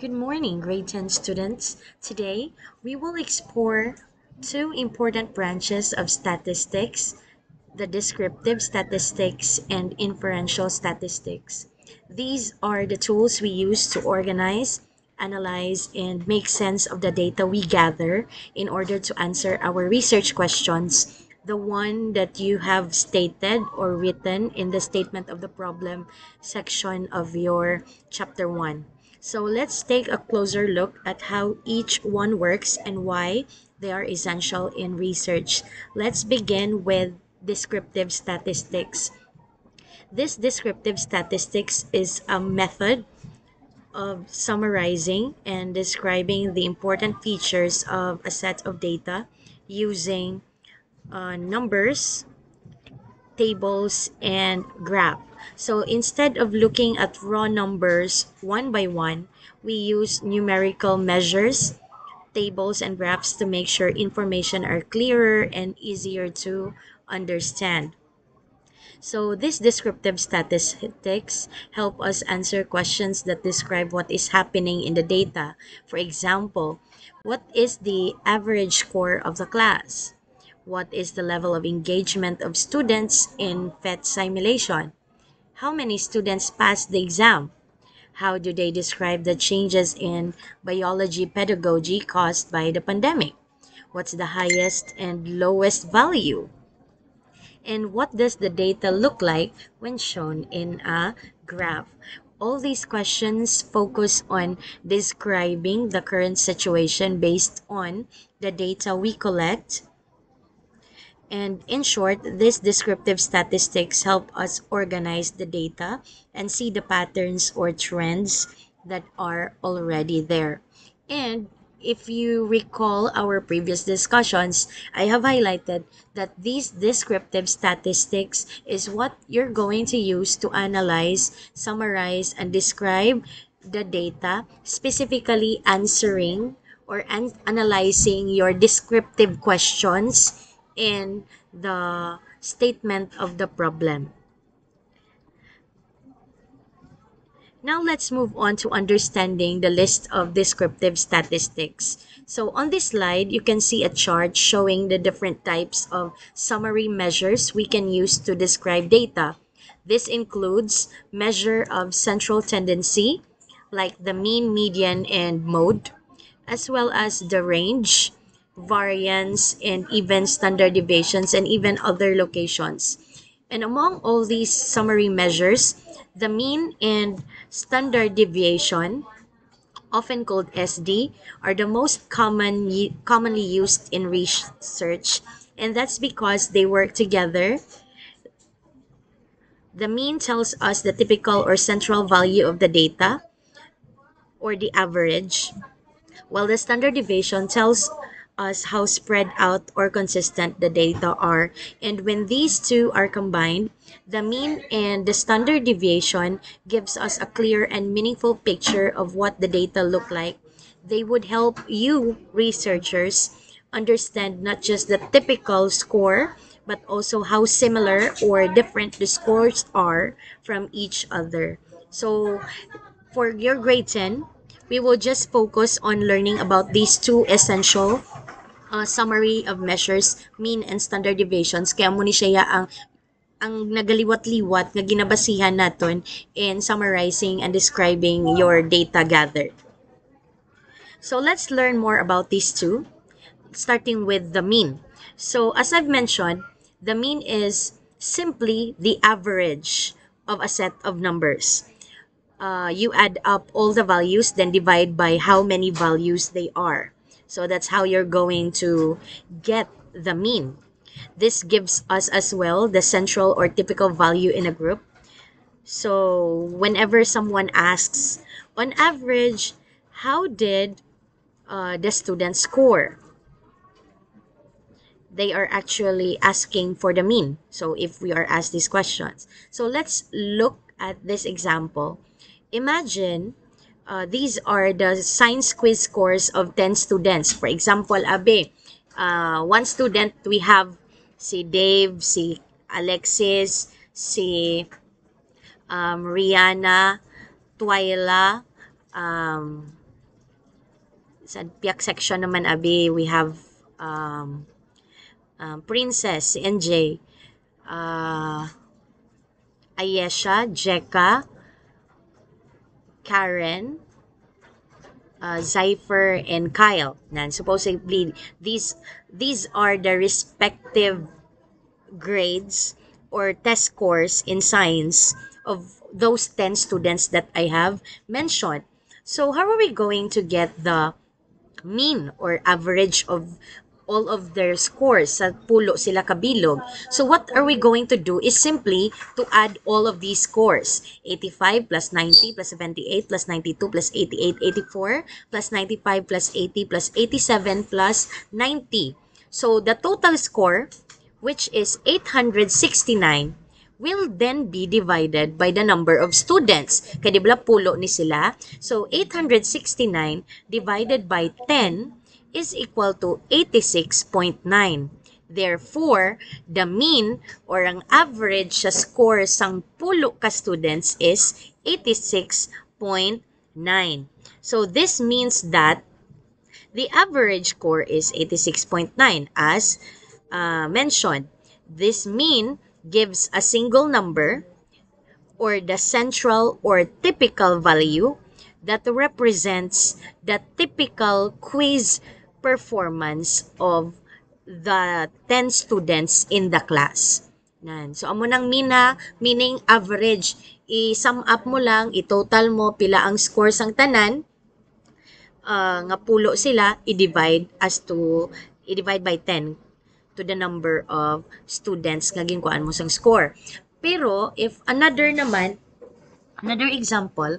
Good morning, grade 10 students. Today, we will explore two important branches of statistics, the descriptive statistics and inferential statistics. These are the tools we use to organize, analyze, and make sense of the data we gather in order to answer our research questions, the one that you have stated or written in the statement of the problem section of your chapter 1. So let's take a closer look at how each one works and why they are essential in research. Let's begin with descriptive statistics. This descriptive statistics is a method of summarizing and describing the important features of a set of data using numbers, tables, and graph. So instead of looking at raw numbers one by one, we use numerical measures, tables, and graphs to make sure information are clearer and easier to understand. So these descriptive statistics help us answer questions that describe what is happening in the data. For example, what is the average score of the class? What is the level of engagement of students in PhET simulation? How many students passed the exam? How do they describe the changes in biology pedagogy caused by the pandemic? What's the highest and lowest value? And what does the data look like when shown in a graph? All these questions focus on describing the current situation based on the data we collect. And in short, these descriptive statistics help us organize the data and see the patterns or trends that are already there. And if you recall our previous discussions, I have highlighted that these descriptive statistics is what you're going to use to analyze, summarize, and describe the data, specifically answering or analyzing your descriptive questions in the statement of the problem. Now let's move on to understanding the list of descriptive statistics. So on this slide, you can see a chart showing the different types of summary measures we can use to describe data. This includes measure of central tendency, like the mean, median, and mode, as well as the range, variance, and even standard deviations, and even other locations. And among all these summary measures, the mean and standard deviation, often called SD, are the most commonly used in research, and that's because they work together. The mean tells us the typical or central value of the data, or the average, while the standard deviation tells us how spread out or consistent the data are. And when these two are combined, the mean and the standard deviation gives us a clear and meaningful picture of what the data look like. They would help you researchers understand not just the typical score, but also how similar or different the scores are from each other. So for your grade 10, we will just focus on learning about these two essential summary of measures, mean and standard deviations. Kaya mo ni siya ang nagaliwat-liwat nga ginabasihan naton in summarizing and describing your data gathered. So let's learn more about these two, starting with the mean. So as I've mentioned, the mean is simply the average of a set of numbers. You add up all the values, then divide by how many values they are. So that's how you're going to get the mean. This gives us as well the central or typical value in a group. So whenever someone asks, on average, how did the student score? They are actually asking for the mean. So if we are asked these questions. So let's look at this example. Imagine these are the science quiz scores of 10 students. For example, Abe, one student we have si Dave, si Alexis, si Rihanna, Twyla, um, Sa piyak section naman, abi, we have Princess, si NJ, Ayesha, Jeka, Karen, Zypher, and Kyle. And supposedly, these are the respective grades or test scores in science of those 10 students that I have mentioned. So how are we going to get the mean or average of all of their scores sa pulo sila kabilog? So what are we going to do is simply to add all of these scores. 85 plus 90 plus 78 plus 92 plus 88, 84 plus 95 plus 80 plus 87 plus 90. So the total score, which is 869, will then be divided by the number of students. Kaya di ba pulo ni sila? So 869 divided by 10 is equal to 86.9. Therefore, the mean or ang average sa score sang pulo ka students is 86.9. So this means that the average score is 86.9 as mentioned. This mean gives a single number or the central or typical value that represents the typical quiz performance of the 10 students in the class. Nan. So, amo nang meaning average. I-sum up mo lang, i-total mo pila ang score sang tanan, nga pulo sila, i-divide by 10 to the number of students nga ginkuan mo sang score. Pero if another example,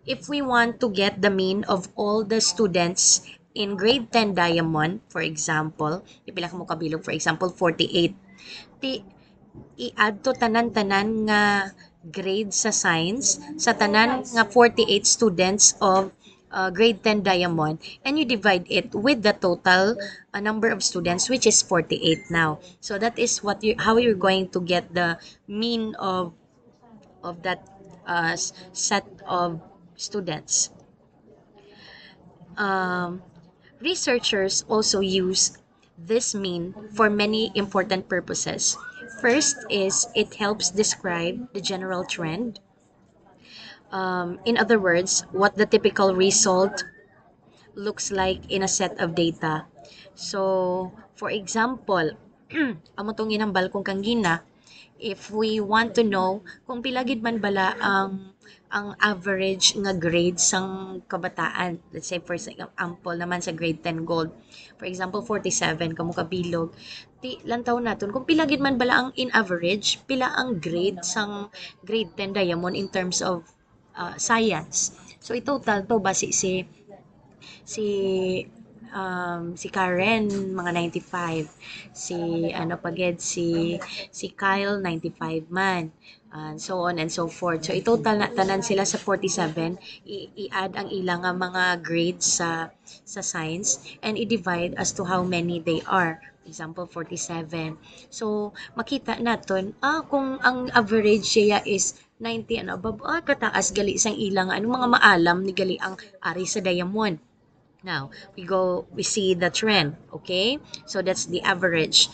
if we want to get the mean of all the students in grade 10 Diamond, for example, ipila ka mo kabilog, for example, 48. I-add to tanan-tanan nga grade sa science sa tanan nga 48 students of grade 10 Diamond, and you divide it with the total number of students, which is 48 now. So that is how you're going to get the mean of that set of students. Researchers also use this mean for many important purposes. First is it helps describe the general trend. In other words, what the typical result looks like in a set of data. So, for example, amo tong inambal kong kanggina, if we want to know kung pilagid man bala ang average nga grade sang kabataan, let's say for example naman sa grade 10 gold, for example 47 kamo kabilog, lantaw naton kung pilagid man bala ang in average, pila ang grade sang grade 10 Diamond in terms of science. So i-total to base si Karen mga 95, si Kyle 95 man, and so on and so forth. So i-total na tanan sila sa 47, i-add ang ilang mga grades sa science and i-divide as to how many they are. Example 47. So makita naton kung ang average siya is 90 and above, kataas gali sang ilang mga maalam ni gali ang ari sa Diamond. Now, we see the trend, okay? So that's the average.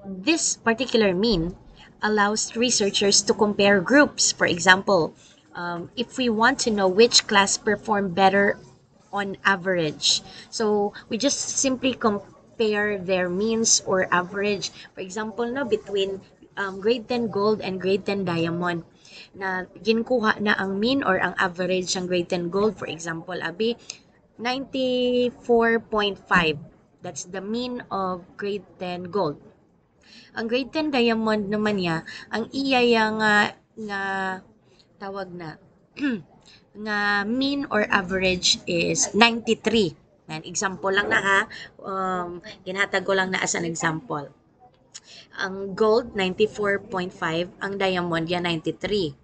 This particular mean allows researchers to compare groups. For example, if we want to know which class performed better on average, so we just simply compare their means or average. For example, between grade 10 gold and grade 10 diamond, na ginkuha na ang mean or ang average ng grade 10 gold, for example, 94.5. That's the mean of grade 10 gold. Ang grade 10 diamond naman niya, ang iya nga tawag na nga mean or average is 93. Yan, example lang na ha. Ginhatag ko lang na as an example. Ang gold 94.5, ang diamond yan 93.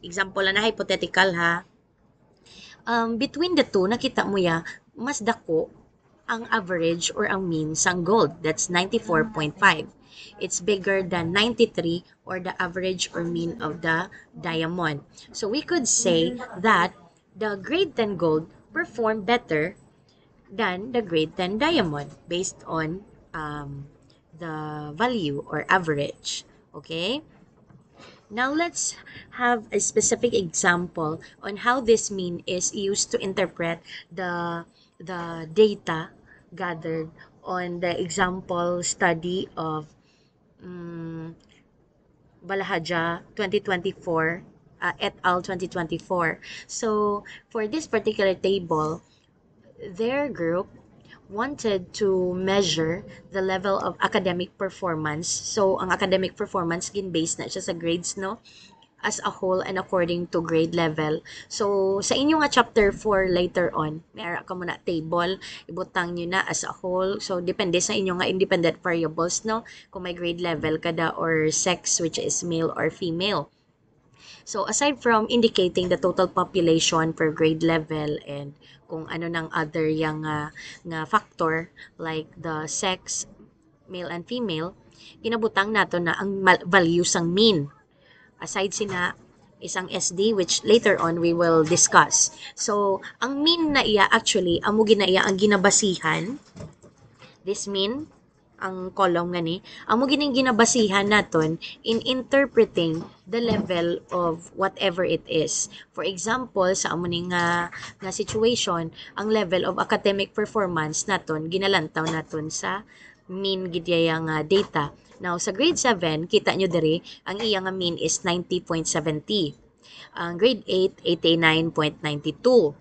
Example lang na, hypothetical ha. Between the two, nakita mo ya, mas dako ang average or ang mean sang gold. That's 94.5. It's bigger than 93 or the average or mean of the diamond. So we could say that the grade 10 gold performed better than the grade 10 diamond based on the value or average. Okay? Now let's have a specific example on how this mean is used to interpret the data gathered on the example study of Balahaja 2024 et al. 2024. So for this particular table, their group wanted to measure the level of academic performance. So ang academic performance gin-based na siya sa grades, no? As a whole and according to grade level. So, sa inyo nga chapter 4 later on, may ara ka muna table, ibutang nyo na as a whole. So, depende sa inyo nga independent variables, no? Kung may grade level kada or sex, which is male or female. So, aside from indicating the total population per grade level and kung ano nang other yang nga factor like the sex, male and female, kinabutang nato na ang value sang mean. Aside sina isang SD which later on we will discuss. So, ang mean na iya actually, amo ginaiya ang ginabasihan. This mean, ang column nga ni, amo gining ginabasihan naton in interpreting the level of whatever it is. For example, sa amo ning nga situation, ang level of academic performance naton ginalantaw naton sa mean gidyaya nga data. Now, sa grade 7, kita nyo diri, ang iya nga mean is 90.70. Ang grade 8, 89.92.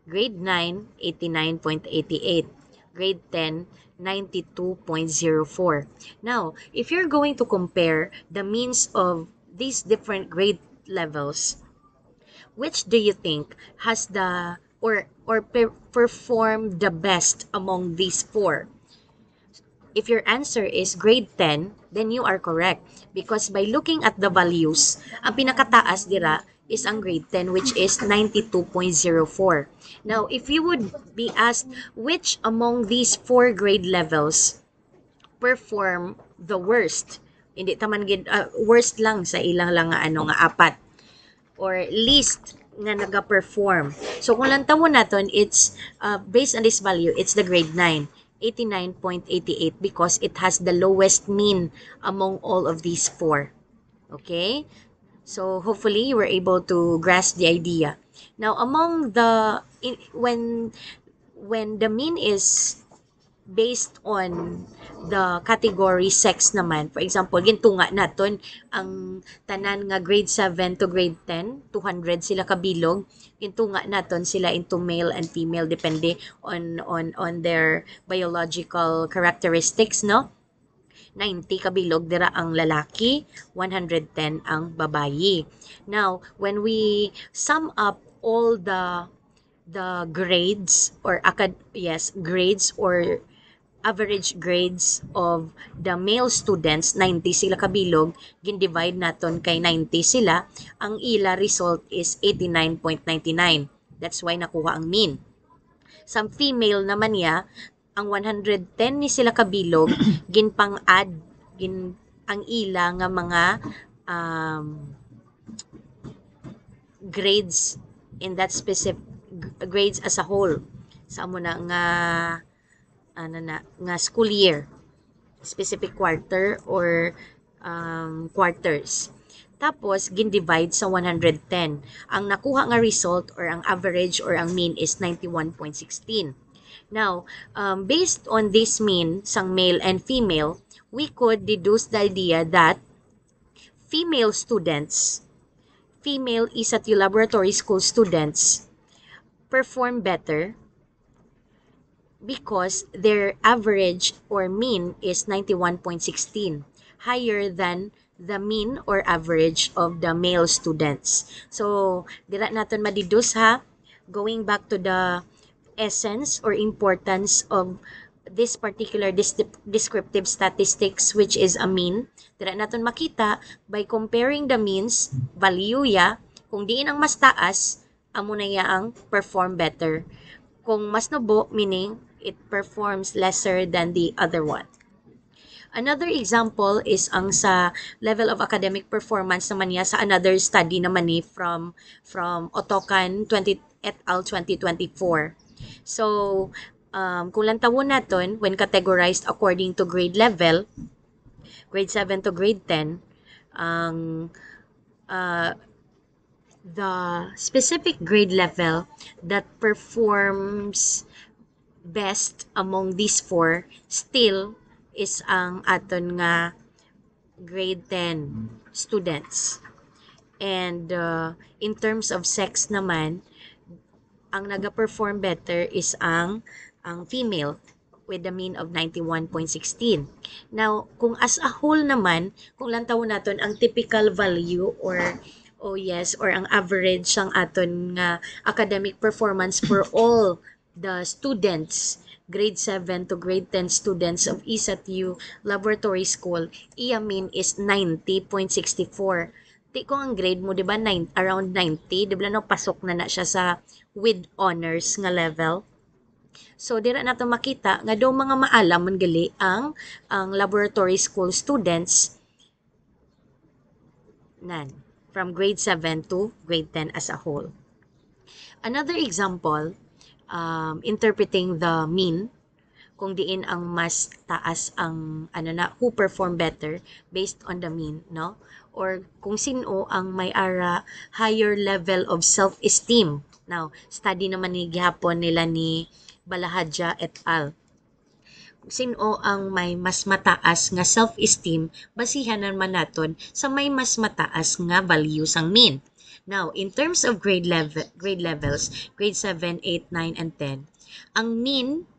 Grade 9, 89.88. Grade 10, 92.04. Now, if you're going to compare the means of these different grade levels, which do you think has the or perform the best among these four? If your answer is grade 10, then you are correct. Because by looking at the values, ang pinakataas dira is ang grade 10 which is 92.04. Now, if you would be asked which among these four grade levels perform the worst, hindi taman worst lang sa ilang lang nga ano nga apat or least nga naga-perform. So kung lang tawon naton, it's based on this value, it's the grade 9. 89.88 because it has the lowest mean among all of these four. Okay? So hopefully you were able to grasp the idea. Now among the when the mean is based on the category sex naman, for example, gintunga naton ang tanan nga grade 7 to grade 10, 200 sila kabilog, gintunga naton sila into male and female depende on their biological characteristics, no? 90 kabilog dira ang lalaki, 110 ang babayi. Now, when we sum up all the grades or grades or average grades of the male students, 90 sila kabilog, gin-divide naton kay 90 sila, ang ila result is 89.99. That's why nakuha ang mean. Sa female naman niya, ang 110 ni sila kabilog, ginpang-add ang ila nga mga grades in that specific grades as a whole. Sa amo na nga school year, specific quarter or quarters. Tapos gin-divide sa 110. Ang nakuha nga result or ang average or ang mean is 91.16. Now, based on this mean sang male and female, we could deduce the idea that female ESAT laboratory school students perform better because their average or mean is 91.16, higher than the mean or average of the male students. So, dira naton madidus ha, going back to the essence or importance of this particular descriptive statistics which is a mean. Dira naton makita by comparing the means, value ya, kung diin ang mas taas, amo na ya ang perform better. Kung mas nabo, meaning it performs lesser than the other one. Another example is ang sa level of academic performance naman niya sa another study naman ni from Otokan et al. 2024. So, kung lantawon naton, when categorized according to grade level, grade 7 to grade 10, ang the specific grade level that performs best among these four still is ang aton nga grade 10 students. And in terms of sex naman, ang naga-perform better is ang female with a mean of 91.16. Now, kung as a whole naman, kung lantawon naton ang typical value or ang average ang aton nga academic performance for all the students, grade 7 to grade 10 students of ISATU Laboratory School, iya mean is 90.64. Di ko ang grade mo, di ba, around 90, di ba, no, pasok na siya sa with honors nga level. So, dira nato makita nga daw mga maalam man gali ang laboratory school students from grade 7 to grade 10 as a whole. Another example, interpreting the mean, kung diin ang mas taas ang who perform better based on the mean, no? Or kung sino ang may higher level of self-esteem. Now, study naman ni gihapon nila ni Balahadja et al. Kung sino ang may mas mataas nga self-esteem, basihan naman naton sa may mas mataas nga value sang mean. Now, in terms of grade levels, grade 7, 8, 9, and 10, ang mean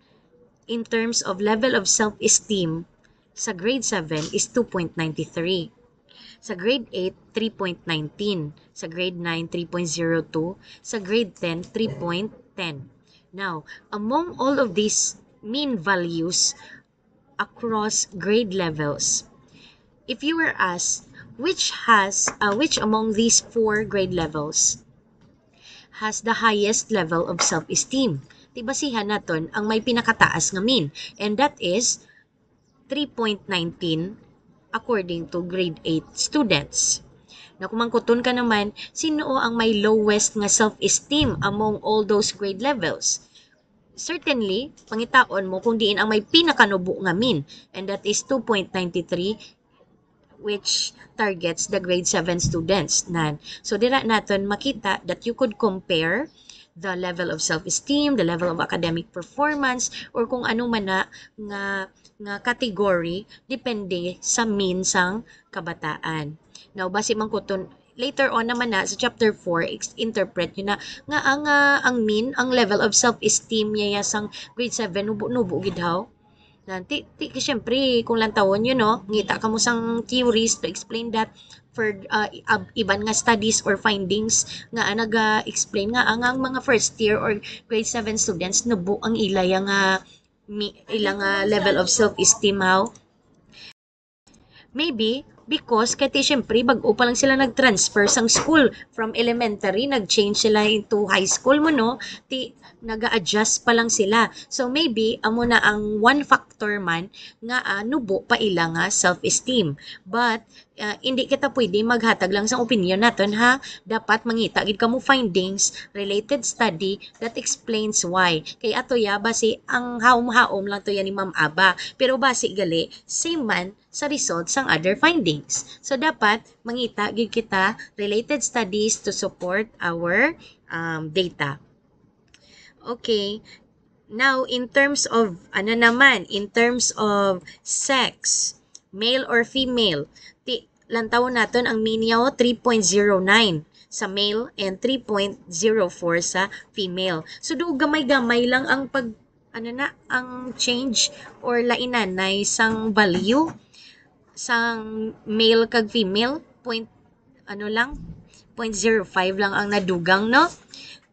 in terms of level of self-esteem sa grade 7 is 2.93. Sa grade 8, 3.19. Sa grade 9, 3.02. Sa grade 10, 3.10. Now, among all of these mean values across grade levels, if you were asked which among these four grade levels has the highest level of self-esteem, tibasihan naton ang may pinakataas nga mean, and that is 3.19 according to grade 8 students. Na kumangkuton ka naman, sino ang may lowest nga self-esteem among all those grade levels? Certainly, pangitaon mo kung diin ang may pinakanubo nga mean, and that is 2.93, which targets the grade 7 students. So, dira natin makita that you could compare the level of self-esteem, the level of academic performance, or kung ano man na nga category, depende sa mean sang kabataan. Now, base man kuton, later on naman na sa chapter 4, interpret yun na nga ang mean, ang level of self-esteem niya sang grade 7, nubo gid how. Siyempre, kung lang tawon yun, no, ngita ka mo sang theories to explain that for iban nga studies or findings nga naga-explain nga ang mga first year or grade 7 students nubo ang ilang level of self-esteem how. Maybe because kaya syempre bago pa lang sila nag-transfer sang school from elementary, nag-change sila into high school mo, no? Naga-adjust pa lang sila. So maybe amo na ang one factor man nga nubo pa ila nga self-esteem. But hindi kita pwede maghatag lang sa opinion naton, ha. Dapat mangita gid kamo findings, related study that explains why. Kay ato ya base ang haom-haom lang to yan ni Ma'am Aba. Pero base gali same man sa results sang other findings. So dapat mangita gid kita related studies to support our data. Okay. Now, in terms of sex, male or female, lantawon naton ang mean niya 3.09 sa male and 3.04 sa female. So, do gamay-gamay lang ang ang change or lainan na isang value sang male kag female, 0.05 lang ang nadugang, no?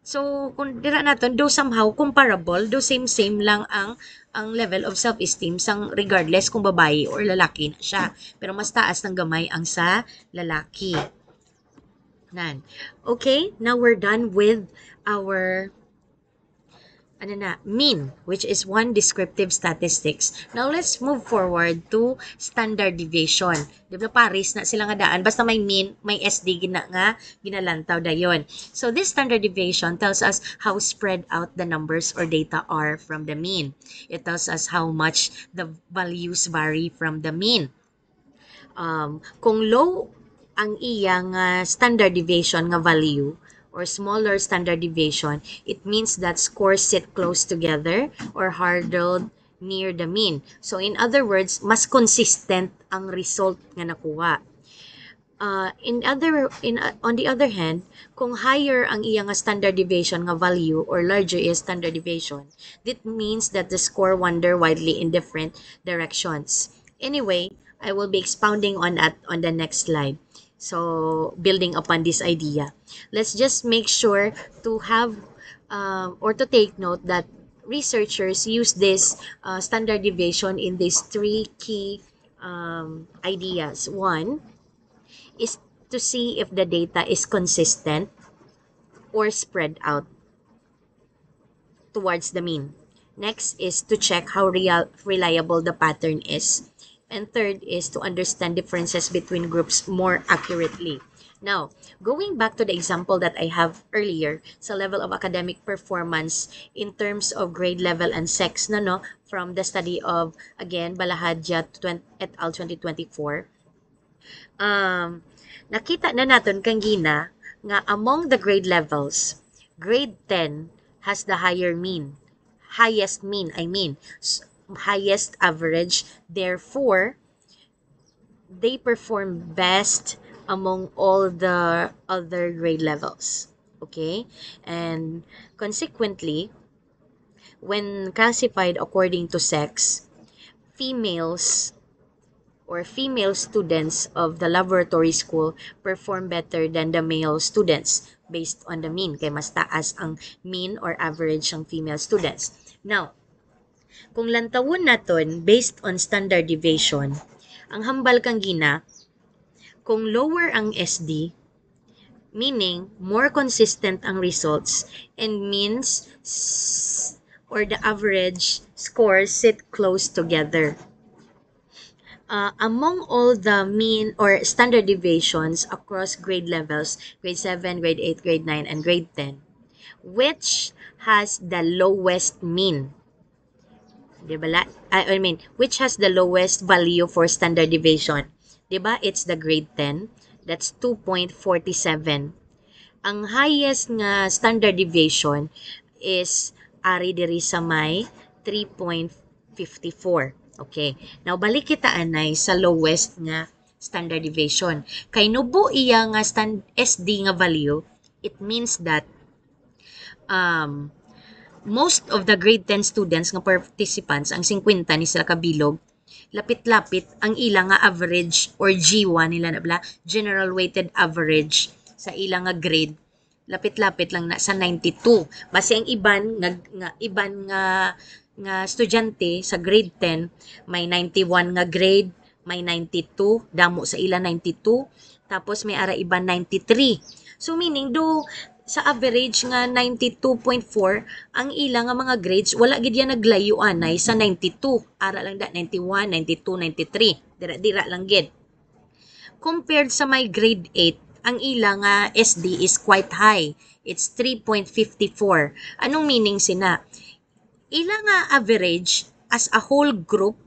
So, kung dira naton, do somehow comparable, do same lang ang level of self-esteem sang regardless kung babae or lalaki na siya. Pero mas taas ng gamay ang sa lalaki. Okay, now we're done with our ano na, mean, which is one descriptive statistics. Now, let's move forward to standard deviation. Di ba, pares na sila nga daan. Basta may mean, may SD nga ginalantaw dayon. So, this standard deviation tells us how spread out the numbers or data are from the mean. It tells us how much the values vary from the mean. Kung low ang iyang standard deviation nga value, or smaller standard deviation, it means that scores sit close together or huddled near the mean. So in other words, mas consistent ang result nga nakuha. On the other hand, kung higher ang iyang standard deviation nga value or larger is standard deviation, that means that the score wander widely in different directions. Anyway, I will be expounding on that on the next slide. So, building upon this idea, let's just make sure to have or to take note that researchers use this standard deviation in these three key ideas. One is to see if the data is consistent or spread out towards the mean. Next is to check how reliable the pattern is. And third is to understand differences between groups more accurately. Now, going back to the example that I have earlier sa level of academic performance in terms of grade level and sex from the study of, again, Balahadja et al. 2024, nakita na natin kanina nga among the grade levels, grade 10 has the highest mean, highest average. Therefore, they perform best among all the other grade levels. Okay? And consequently, when classified according to sex, females or female students of the laboratory school perform better than the male students based on the mean. Kaya mas taas ang mean or average ng female students. Now, kung lantawon naton based on standard deviation, ang hambal kang gina, kung lower ang SD, meaning more consistent ang results, and means or the average scores sit close together. Among all the mean or standard deviations across grade levels, grade 7, grade 8, grade 9, and grade 10, which has the lowest mean? Diba? Which has the lowest value for standard deviation? Diba? It's the grade 10. That's 2.47. Ang highest nga standard deviation is ari diri sa may 3.54. Okay. Now, balik kita anay sa lowest nga standard deviation. Kay nubo iya nga SD nga value, it means that most of the grade 10 students nga participants, ang 50 ni sila kabilog, lapit-lapit ang ilang nga average or G1 nila na bala, general weighted average sa ilang nga grade, lapit-lapit lang na sa 92. Base ang iban nga estudyante sa grade 10 may 91 nga grade, may 92, damo sa ila 92, tapos may ara iban 93. So meaning do sa average nga 92.4 ang ilang nga mga grades wala gid yan naglayo anay sa 92, ara lang da 91, 92, 93, dira lang gid. Compared sa my grade 8, ang ilang nga SD is quite high. It's 3.54. Anong meaning sina? Ilang nga average as a whole group,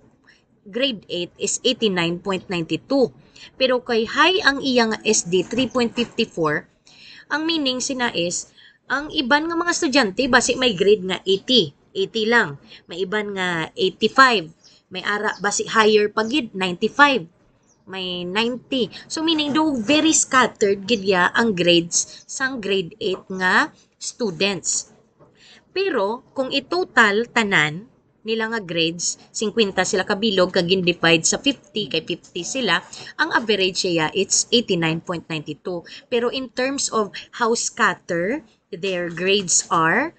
grade 8 is 89.92. Pero kay high ang iyang SD, 3.54, ang meaning sina is, ang iban nga mga estudyante, basi may grade nga 80 lang. May iban nga 85. May ara, basi higher pagid, 95. May 90. So meaning, do very scattered gidya ang grades sang grade 8 nga students. Pero, kung itotal tanan nila nga grades, 50 sila kabilog, kagin divide sa 50, kay 50 sila, ang average niya, it's 89.92. Pero in terms of how scatter their grades are,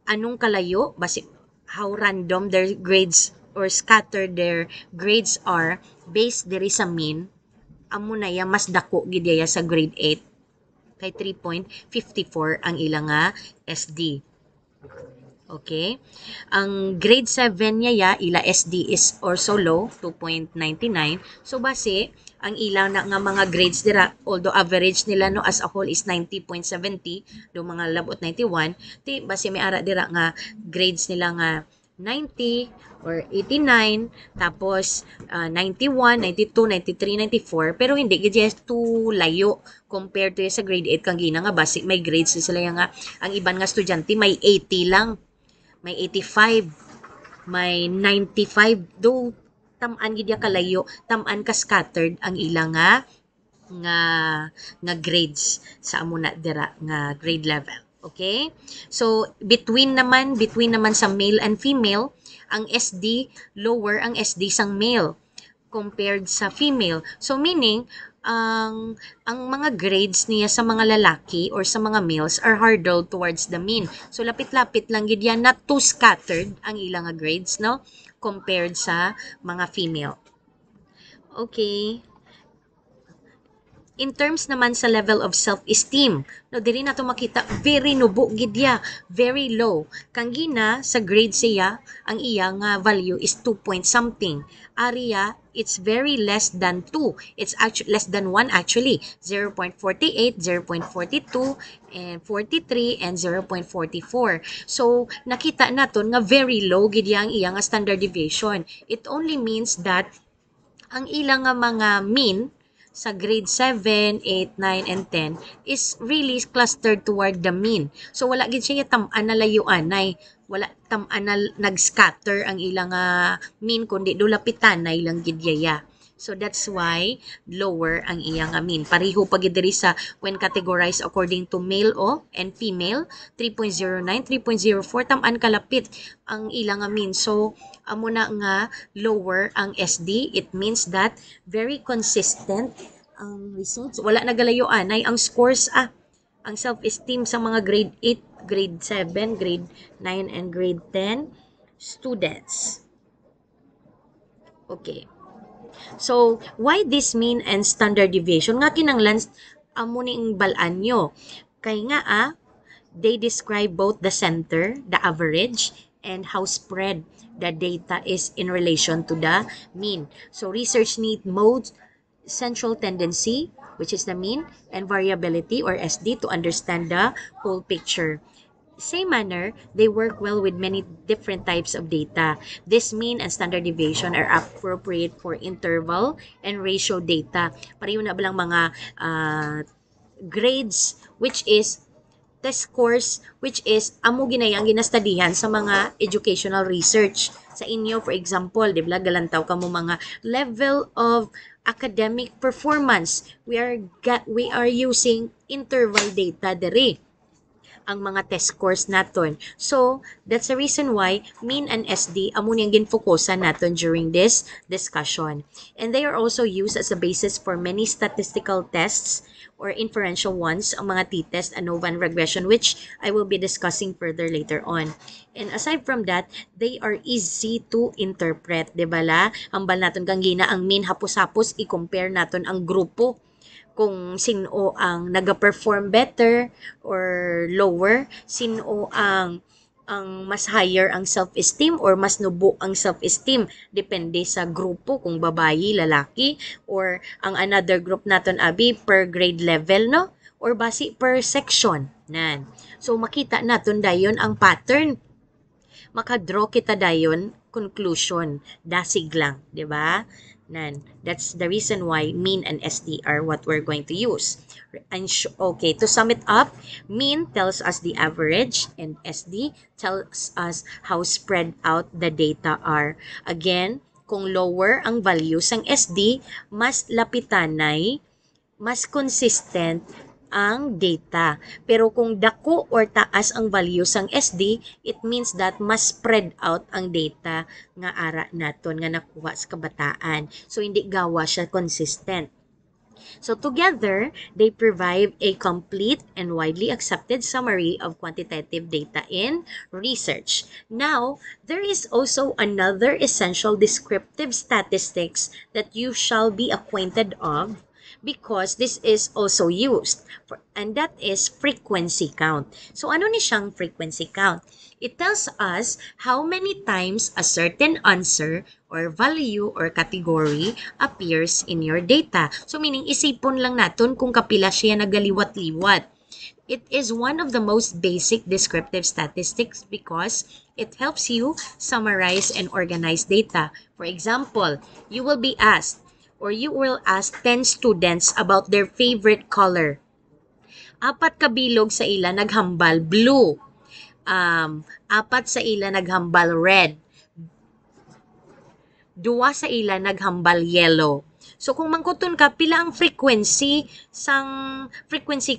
anong kalayo, basi how random their grades or scatter their grades are, based diri sa mean, amo na ya mas dako gid ya sa grade 8, kay 3.54 ang ilang nga SD. Okay? Ang grade 7 niya ila SD is also low, 2.99. So base ang ila na nga mga grades dira, although average nila no as a whole is 90.70, do mga labot 91, ti base may ara dira nga grades nila nga 90 or 89, tapos 91, 92, 93, 94, pero hindi gid too layo compared to sa grade 8 kang gina nga base may grades sila nga ang iban nga estudyante may 80 lang, may 85, may 95, do taman gid ya kalayo, taman ka scattered ang ilang nga grades sa amo na dira nga grade level. Okay? So between naman sa male and female, ang SD lower ang SD sang male compared sa female. So meaning ang mga grades niya sa mga lalaki or sa mga males are harder towards the mean. So lapit-lapit lang gid yan, not too scattered ang ilang grades no compared sa mga female. Okay. In terms naman sa level of self-esteem, no, diri na to makita, very nubo gidya, very low. Kang gina, sa grade siya, ang iya nga value is 2 point something. Area, it's very less than 2. It's actually less than 1 actually. 0.48, 0.42, and 43, and 0.44. So, nakita naton nga very low gidya ang iya nga standard deviation. It only means that ang ilang nga mga mean sa grade 7, 8, 9, and 10 is really clustered toward the mean. So wala gid siya tam-an na layuan nay, wala tam-an na nag-scatter ang ilang mean kundi dulapitan na ilang gid yaya. So that's why lower ang iyang mean. Pareho pa gid diri sa when categorized according to male and female, 3.09, 3.04 tam-an kalapit ang ilang mean. So amo na nga lower ang SD, it means that very consistent ang results. Wala nagalayuan ay ang scores ang self-esteem sa mga grade 8, grade 7, grade 9, and grade 10 students. Okay. So, why this mean and standard deviation? Nga kinanglan amo ning balaan nyo. Kay nga they describe both the center, the average, and how spread the data is in relation to the mean. So, research need modes, central tendency, which is the mean, and variability or SD to understand the whole picture. Same manner, they work well with many different types of data. This mean and standard deviation are appropriate for interval and ratio data. Pareho na ba lang mga grades, which is test scores, which is amo ginayang ginastadihan sa mga educational research. Sa inyo, for example, di ba, galantaw ka mo mga level of academic performance. We are using interval data diri ang mga test scores naton. So, that's the reason why mean and SD amo niyang ginfokusan naton during this discussion. And they are also used as a basis for many statistical tests or inferential ones, ang mga t-test, ANOVA, and regression, which I will be discussing further later on. And aside from that, they are easy to interpret. Diba la? Hambal naton kang gina ang mean hapos-hapos, i-compare naton ang grupo kung sino ang naga-perform better or lower, sino ang mas higher ang self-esteem or mas nubo ang self-esteem, depende sa grupo kung babayi, lalaki, or ang another group naton abi per grade level no, or base per section nan. So makita naton dayon ang pattern, makadraw kita dayon conclusion, dasig lang, di ba? Nan. That's the reason why mean and SD are what we're going to use. And okay, to sum it up, mean tells us the average and SD tells us how spread out the data are. Again, kung lower ang values ng SD, mas lapitanay, mas consistent ang data. Pero kung dako or taas ang values ng SD, it means that mas spread out ang data nga ara naton nga nakuha sa kabataan. So hindi gawa siya consistent. So together, they provide a complete and widely accepted summary of quantitative data in research. Now, there is also another essential descriptive statistics that you shall be acquainted of because this is also used and that is frequency count. So ano ni siyang frequency count? It tells us how many times a certain answer or value or category appears in your data. So meaning isipon lang naton kung kapila siya nagaliwat-liwat. It is one of the most basic descriptive statistics because it helps you summarize and organize data. For example, you will be asked or you will ask 10 students about their favorite color. Apat kabilog sa ila naghambal blue. Apat sa ila naghambal red. Duwa sa ila naghambal yellow. So kung mangkuton ka pila ang frequency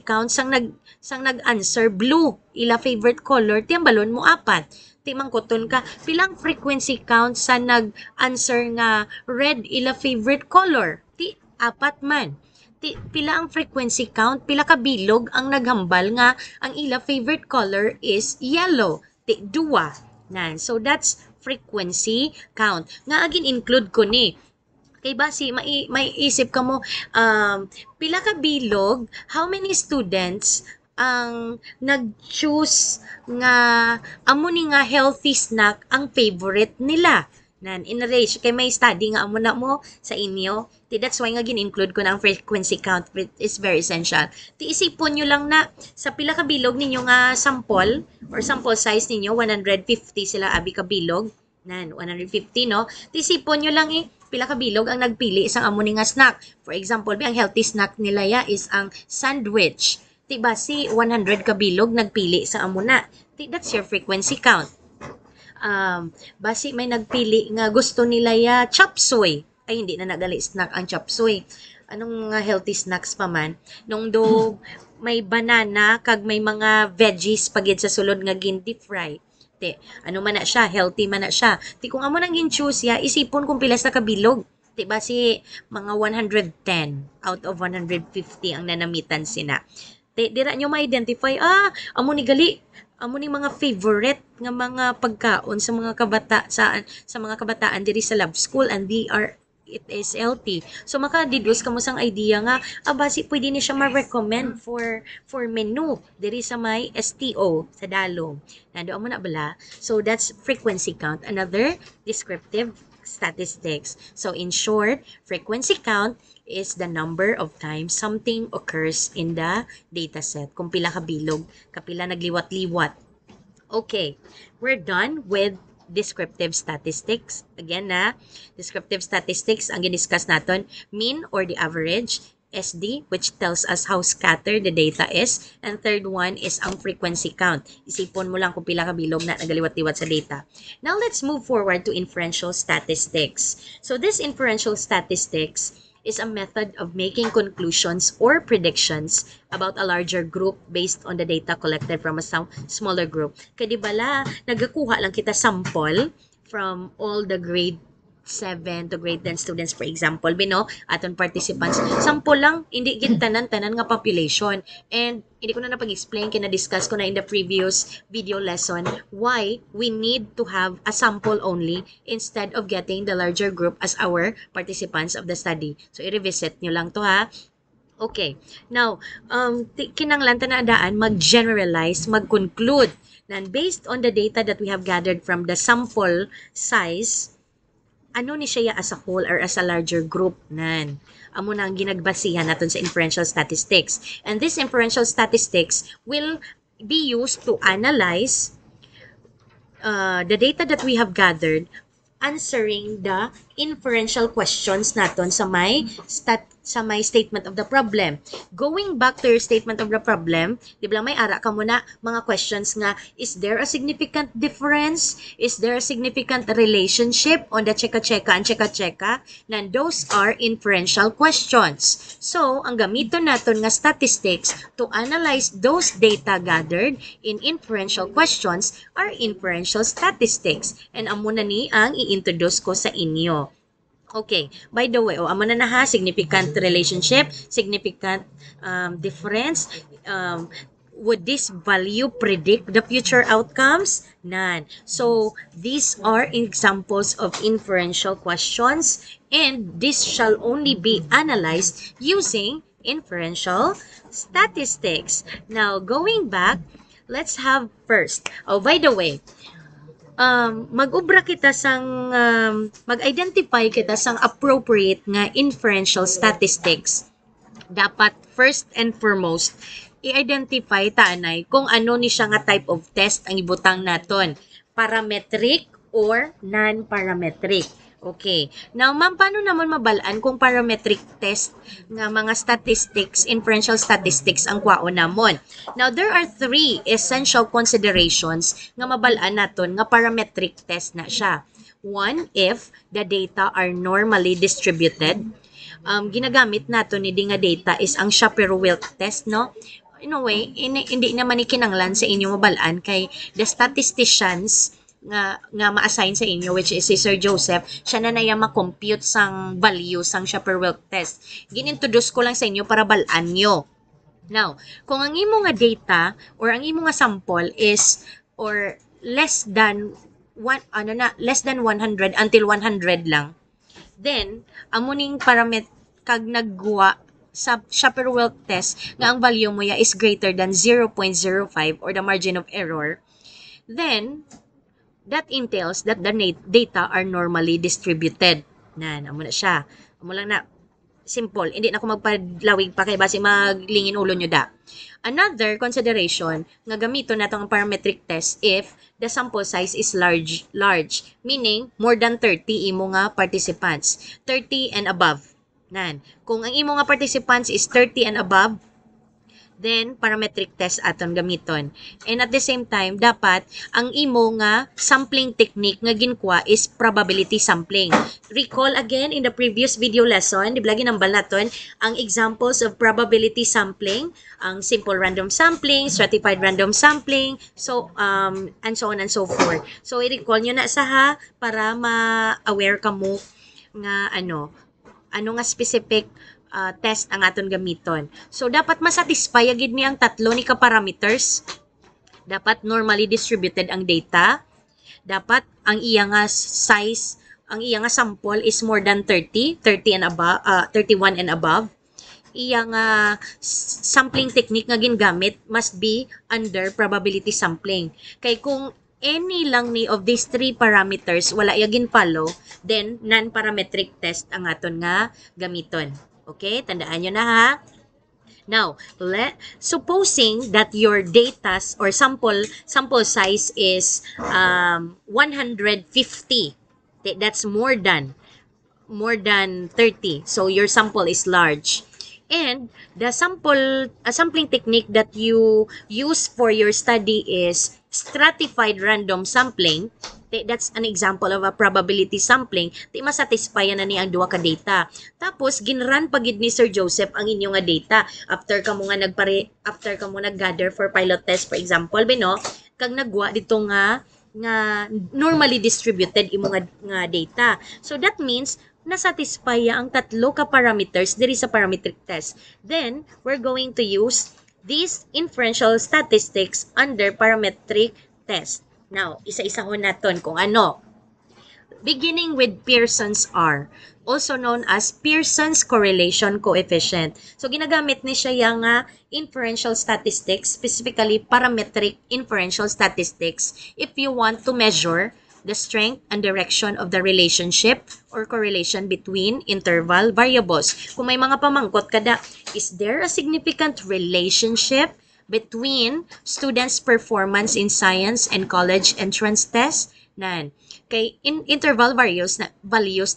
count sang nag-answer blue, ila favorite color, ti ang balon mo apat. Ti mangkuton ka pila ang frequency count sa nag-answer nga red, ila favorite color, ti apat man. Ti pila ang frequency count, pila ka bilog ang naghambal nga ang ila favorite color is yellow, ti duwa. Nan. So that's frequency count. Nga agin include ko ni. Kay basi may isip ka mo pila ka bilog, how many students ang nag-choose nga amo ni nga healthy snack ang favorite nila. Nan in ratio kay may study nga amo na mo sa inyo. That's why nga gin-include ko na ang frequency count. It is very essential. Ti isipon nyo lang na sa pila ka bilog ninyo nga sample or sample size ninyo 150 sila abi ka bilog. Nan 150 no. Ti isipon nyo lang pila ka bilog ang nagpili isang amo ni nga snack. For example, ang healthy snack nila ya is ang sandwich. Ti basi 100 ka bilog nagpili sa amo na. That's your frequency count. Basi may nagpili nga gusto nila ya chop suey. Ay hindi na nagali snack ang chop suey. Anong mga healthy snacks pa man? Nung do may banana kag may mga veggies pagid sa sulod nga gin deep fry. Ti, ano man na siya, healthy man na siya. Ti kung amo nang gin-choose ya, isipon kung pilas na kabilog. Ti ba si mga 110 out of 150 ang nanamitan sina. Ti dira nyo ma-identify, amo ni gali, amo ni mga favorite nga mga pagkaon sa mga kabataan diri sa lab school and it is healthy. So maka-deduce ka mo sang idea nga basi pwede ni siya ma-recommend for menu diri sa may STO sa Dalom. Nando mo na bala. So that's frequency count, another descriptive statistics. So in short, frequency count is the number of times something occurs in the dataset. Kung pila ka bilog, kapila nagliwat-liwat. Okay, we're done with descriptive statistics. Again descriptive statistics ang gidiscuss naton, mean or the average, SD, which tells us how scattered the data is, and third one is ang frequency count. Isipon mo lang kung pila ka bilog na nagaliwat-liwat sa data. Now let's move forward to inferential statistics. So this inferential statistics is a method of making conclusions or predictions about a larger group based on the data collected from a smaller group. Kaya di bala, nagakuha lang kita sample from all the grade 7 to grade 10 students, for example, aton participants. Sample lang, hindi tanan nga population. And hindi ko na napag-explain, kina-discuss ko na in the previous video lesson why we need to have a sample only instead of getting the larger group as our participants of the study. So, i-revisit nyo lang to ha. Okay. Now, kinanglan tanadaan, mag-generalize, mag-conclude. And based on the data that we have gathered from the sample size, ano ni siya as a whole or as a larger group nan. Amo na ang ginagbasihan naton sa inferential statistics. And this inferential statistics will be used to analyze the data that we have gathered, answering the inferential questions naton sa may statement of the problem. Going back to your statement of the problem, di ba may ara ka muna mga questions nga, is there a significant difference? Is there a significant relationship on the cheka-cheka and cheka-cheka? Nan those are inferential questions. So, ang gamiton naton nga statistics to analyze those data gathered in inferential questions are inferential statistics. And amo na ni ang i-introduce ko sa inyo. Okay, by the way, amo na significant relationship, significant difference, would this value predict the future outcomes? None. So these are examples of inferential questions, and this shall only be analyzed using inferential statistics. Now, going back, let's have first. Oh, by the way, mag-ubra kita sang mag-identify kita sang appropriate nga inferential statistics. Dapat first and foremost i-identify taanay kung ano ni siya nga type of test ang ibutang naton, parametric or non-parametric. Okay. Now, ma'am, paano naman mabalaan kung parametric test nga mga statistics, inferential statistics ang kwaon namon? Now, there are three essential considerations nga mabalaan naton nga parametric test na siya. One, if the data are normally distributed. Ginagamit nato ni nga data is ang Shapiro-Wilk test, no? In a way, hindi naman ikinanglan sa inyo mabalaan kay the statisticians nga ma-assign sa inyo, which is si Sir Joseph, siya na naya ma-compute sang value sang Shapiro-Wilk test. Ginintroduce ko lang sa inyo para balaan nyo. Now, kung ang imo nga data or ang imo nga sample is or less than 100 until 100 lang, then amuning paramet kag nagguwa sa Shapiro-Wilk test nga ang value mo ya is greater than 0.05 or the margin of error, then that entails that the data are normally distributed. Amo na siya. Amo lang na simple. Hindi na ako magpadlawig pa kay base maglingin ulo nyo da. Another consideration nga gamito natong ang parametric test if the sample size is large, meaning more than 30 imo nga participants, 30 and above. Kung ang imo nga participants is 30 and above, then parametric test aton gamiton. And at the same time, dapat ang imo nga sampling technique nga ginkuha is probability sampling. Recall again in the previous video lesson, di ba ginambal naton ang examples of probability sampling, ang simple random sampling, stratified random sampling, so and so on and so forth. So i-recall nyo na sa ha para ma-aware ka mo nga ano nga specific test ang aton gamiton. So, dapat masatisfy agid ni ang tatlo ni ka-parameters. Dapat normally distributed ang data. Dapat ang iya nga size, ang iya nga sample is more than 30 and above, 31 and above. Iya nga sampling technique nga gingamit must be under probability sampling. Kay kung any lang ni of these three parameters wala iya ginfollow, then non-parametric test ang aton nga gamiton. Okay, tandaan nyo na ha. Now, supposing that your data or sample size is 150. That's more than 30. So your sample is large. And the sampling technique that you use for your study is stratified random sampling. That's an example of a probability sampling. Di masatisfy na ni ang duwa ka data. Tapos ginran pagid ni Sir Joseph ang inyo nga data after ka mo nag-gather for pilot test, for example, bino, kag nagwa dito nga normally distributed imo nga data. So that means nasatisfy ang tatlo ka parameters diri sa parametric test. Then we're going to use these inferential statistics under parametric test. Now, isa-isahon naton kung ano. Beginning with Pearson's R, also known as Pearson's correlation coefficient. So, ginagamit ni siya yung inferential statistics, specifically parametric inferential statistics, if you want to measure the strength and direction of the relationship or correlation between interval variables. Kung may mga pamangkot kada, is there a significant relationship between students' performance in science and college entrance test? Nan. Kay interval values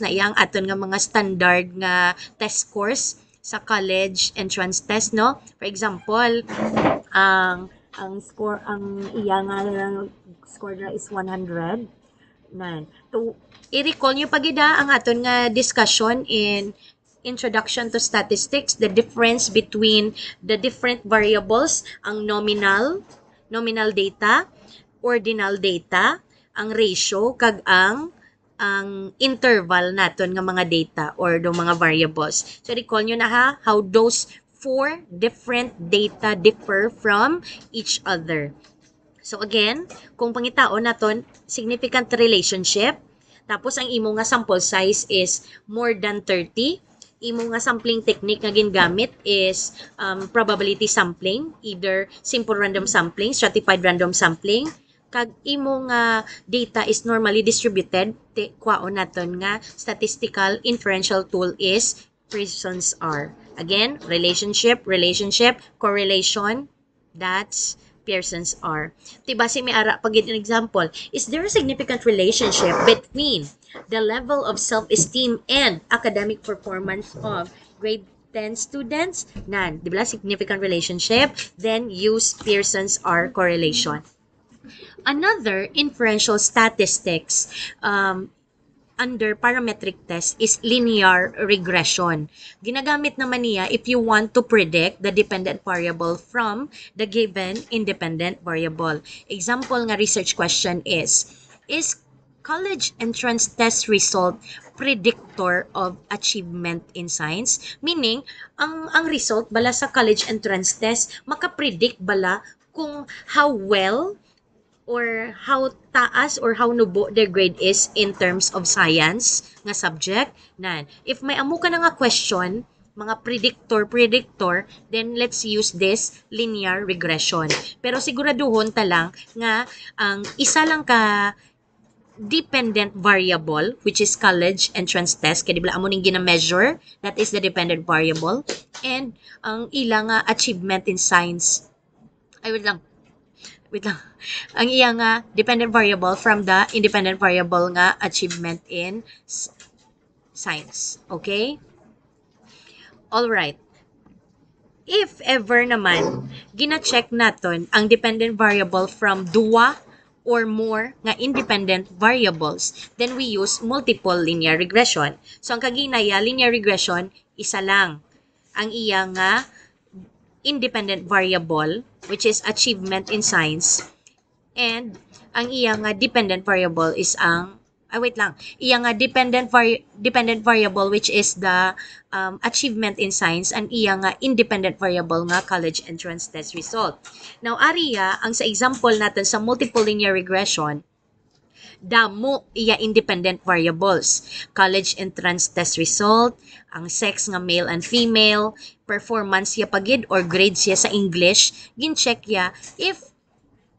na iyang aton nga mga standard nga test scores sa college entrance test, no? For example, ang iyang score na is 100. Nan. To i-recall nyo pagida ang aton nga discussion in Introduction to Statistics, the difference between the different variables, ang nominal data, ordinal data, ang ratio, kag ang interval naton nga mga data or do mga variables. So recall nyo na ha, how those 4 different data differ from each other. So again, kung pangitaon naton significant relationship, tapos ang imo nga sample size is more than 30, imo nga sampling technique nga gingamit is probability sampling, either simple random sampling, stratified random sampling, kag imo nga data is normally distributed, kwaon naton nga statistical inferential tool is Pearson's R. Again, relationship, correlation, that's Pearson's R. Tibasi may ara pag an example, is there a significant relationship between the level of self-esteem and academic performance of grade 10 students? None. Di ba? Significant relationship. Then use Pearson's R correlation. Another inferential statistics under parametric test is linear regression. Ginagamit naman niya if you want to predict the dependent variable from the given independent variable. Example nga research question is college entrance test result predictor of achievement in science? Meaning, ang result bala sa college entrance test, makapredict bala kung how well or how taas or how nubo their grade is in terms of science nga subject. Nan, if may amo ka na nga question, mga predictor, then let's use this linear regression. Pero siguraduhon ta lang nga ang isa lang ka dependent variable, which is college entrance test, kaya di ba amo ning gina-measure, that is the dependent variable, and ang ilang achievement in science, wait lang, ang iya nga dependent variable from the independent variable nga achievement in science. Okay? Alright. If ever naman, gina-check naton ang dependent variable from duwa or more nga independent variables, then we use multiple linear regression. So, ang kaginaya, linear regression, isa lang. Ang iya nga independent variable, which is achievement in science, and ang iya nga dependent variable is ang iya nga dependent variable, which is the achievement in science, and iya nga independent variable nga college entrance test result. Now ariya ang sa example natin sa multiple linear regression, damo iya independent variables, college entrance test result, ang sex nga male and female, performance ya pagid or grades ya sa English, gin-check ya if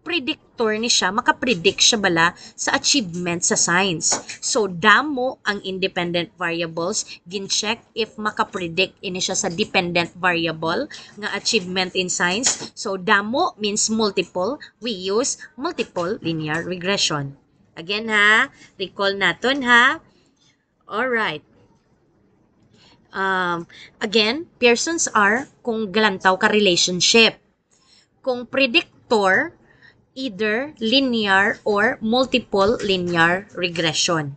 predictor ni siya, makapredict siya bala sa achievement sa science. So, damo ang independent variables, gin-check if makapredict ini siya sa dependent variable nga achievement in science. So, damo means multiple, we use multiple linear regression. Again ha, recall naton ha. Alright. Again, Pearson's R kung galantaw ka relationship. Kung predictor, either linear or multiple linear regression.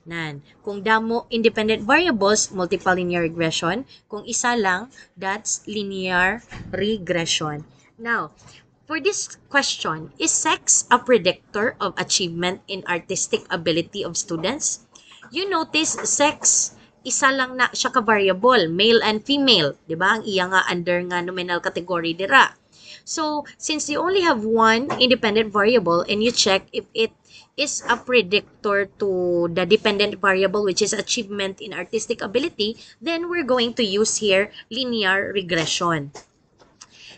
Nan. Kung damo independent variables, multiple linear regression. Kung isa lang, that's linear regression. Now, for this question, is sex a predictor of achievement in artistic ability of students? You notice sex, isa lang na siya ka-variable, male and female, di ba? Ang iya nga under nga nominal category dira. So, since you only have one independent variable and you check if it is a predictor to the dependent variable, which is achievement in artistic ability, then we're going to use here linear regression.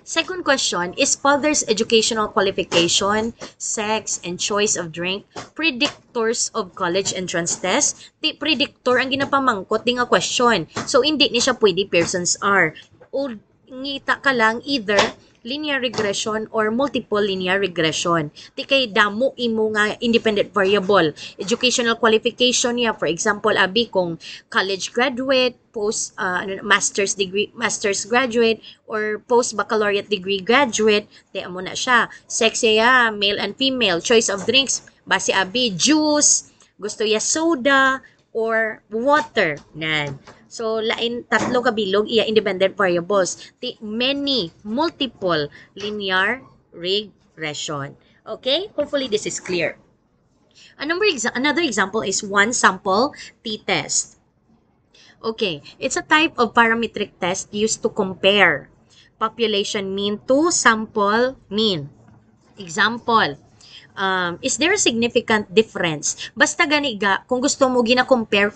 Second question, is father's educational qualification, sex, and choice of drink predictors of college entrance test? Di predictor ang ginapamangkot di nga question. So, hindi ni siya pwede Pearson's R. O ngita ka lang either linear regression or multiple linear regression. Di kay damo imo nga independent variable. Educational qualification niya, for example, abi kung college graduate, master's graduate, or post baccalaureate degree graduate, di amo na siya. Sex ya, male and female, choice of drinks, base abi juice, gusto ya soda or water. Nan. So, lain tatlo kabilog iya independent variables. Many, multiple linear regression. Okay? Hopefully this is clear. Another example is one sample t-test. Okay, it's a type of parametric test used to compare population mean to sample mean. Example, is there a significant difference? Basta ganiga, kung gusto mo gina-compare,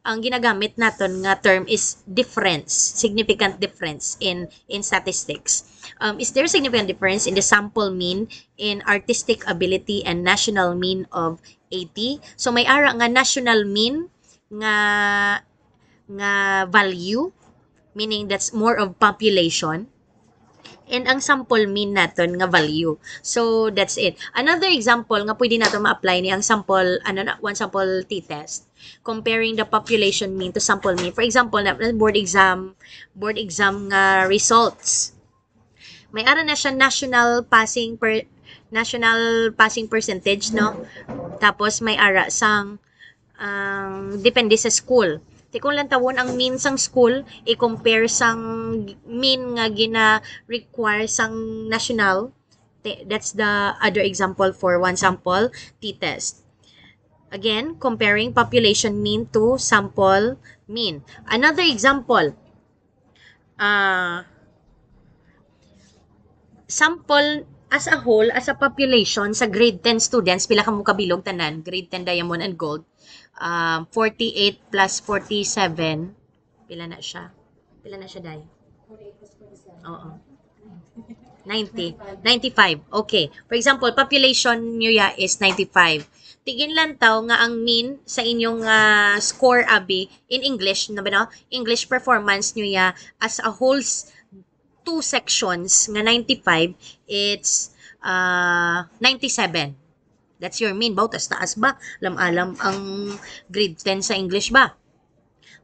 ang ginagamit naton nga term is difference, significant difference in statistics. Is there a significant difference in the sample mean in artistic ability and national mean of 80? So may ara nga national mean nga value, meaning that's more of population, and ang sample mean naton nga value. So that's it. Another example nga pwede nato ma-apply ni ang sample one sample t-test comparing the population mean to sample mean. For example, na board exam nga results. May ara na siya national passing percentage, no? Tapos may ara sang depende sa school. Ti kung lang tawon ang mean sang school, i-compare sang mean nga gina-require sang national. That's the other example for one sample t-test. Again, comparing population mean to sample mean. Another example, sample as a whole, as a population, sa grade 10 students, pila ka mo kabilog tanan, grade 10 diamond and gold, 48 plus 47, pila na siya? Pila na siya, Day? 48 plus 47. Oo. 90. 95. Okay. For example, population nyo ya is 95. Tigin lang taw nga ang mean sa inyong score, abi, in English, na ba no? English performance nyo ya as a whole, two sections nga 95, it's 97. That's your mean. Bautas taas ba? Alam ang grade 10 sa English ba?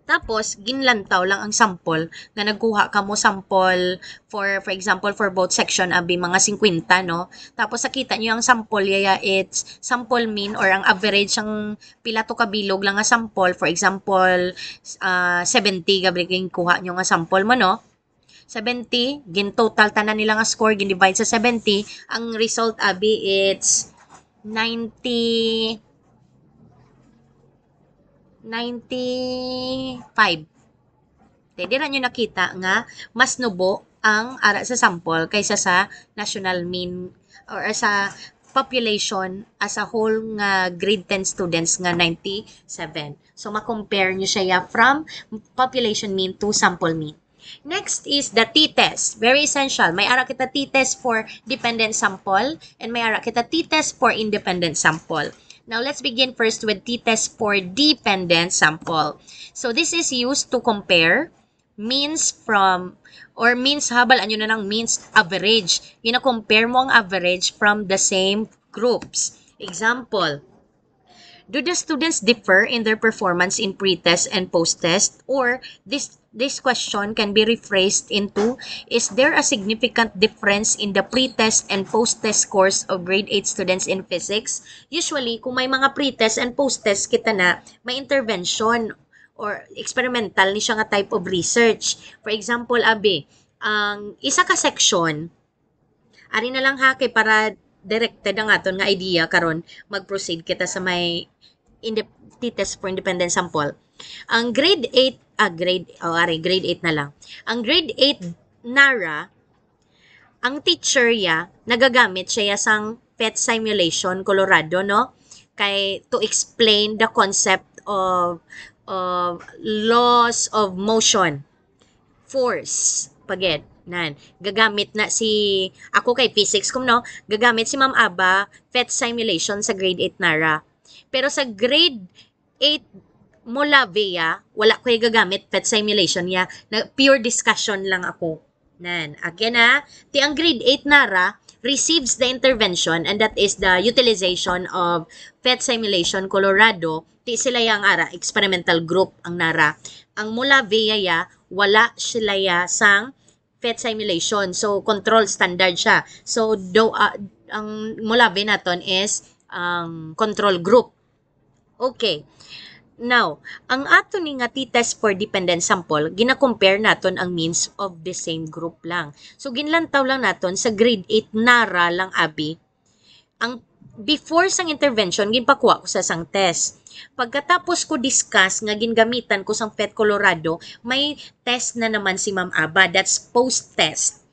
Tapos, ginlantaw lang ang sample nga nagkuha ka mo sample for example, for both section, abi mga 50, no? Tapos, nakita nyo ang sample, yaya, it's sample mean or ang average ang pila to kabilog lang nga sample. For example, 70, gabi kayong kuha nyo nga sample mo, no? 70, gin total tanan nila nga score, gin divide sa 70, ang result, abi, it's 95. Pwede na nyo nakita nga mas nubo ang ara sa sample kaysa sa national mean or sa population as a whole nga grade 10 students nga 97. So, ma-compare nyo siya from population mean to sample mean. Next is the t-test. Very essential. May ara kita t-test for dependent sample and may ara kita t-test for independent sample. Now, let's begin first with t-test for dependent sample. So, this is used to compare means from, or means, habal anyo na ng means average. Compare mo ang average from the same groups. Example, do the students differ in their performance in pre-test and post-test? Or this question can be rephrased into, is there a significant difference in the pre-test and post-test scores of grade 8 students in physics? Usually, kung may mga pre-test and post-test kita na, may intervention or experimental ni siya nga type of research. For example, abi, ang isa ka section, ari na lang ha, kay para directed ang aton nga idea karon mag-proceed kita sa may t-test for independent sample. Ang grade 8 grade 8 na lang. Ang grade 8 NARA, ang teacher ya nagagamit siya sang PhET simulation Colorado, no? Kay to explain the concept of laws of motion, force, pagid nan. Gagamit na si ako kay physics kum, no? Gagamit si Ma'am Aba PhET simulation sa grade 8 NARA. Pero sa grade 8 Molavia, wala ko gagamit PhET simulation ya. Pure discussion lang ako. Nan. Again na, ti ang grade 8 NARA receives the intervention and that is the utilization of PhET simulation Colorado. Ti sila yang ara experimental group ang NARA. Ang Molavia ya, wala sila ya sang PhET simulation. So, control standard siya. So, ang Molavia naton is control group. Okay. Now, ang ato ni nga t-test for dependent sample, gina-compare naton ang means of the same group lang. So, ginlantaw lang naton sa grade 8 NARA lang, abi, ang before sang intervention, ginpakuha ko sa sang test. Pagkatapos ko discuss nga gingamitan ko sang PET Colorado, may test na naman si Ma'am Aba. That's post-test.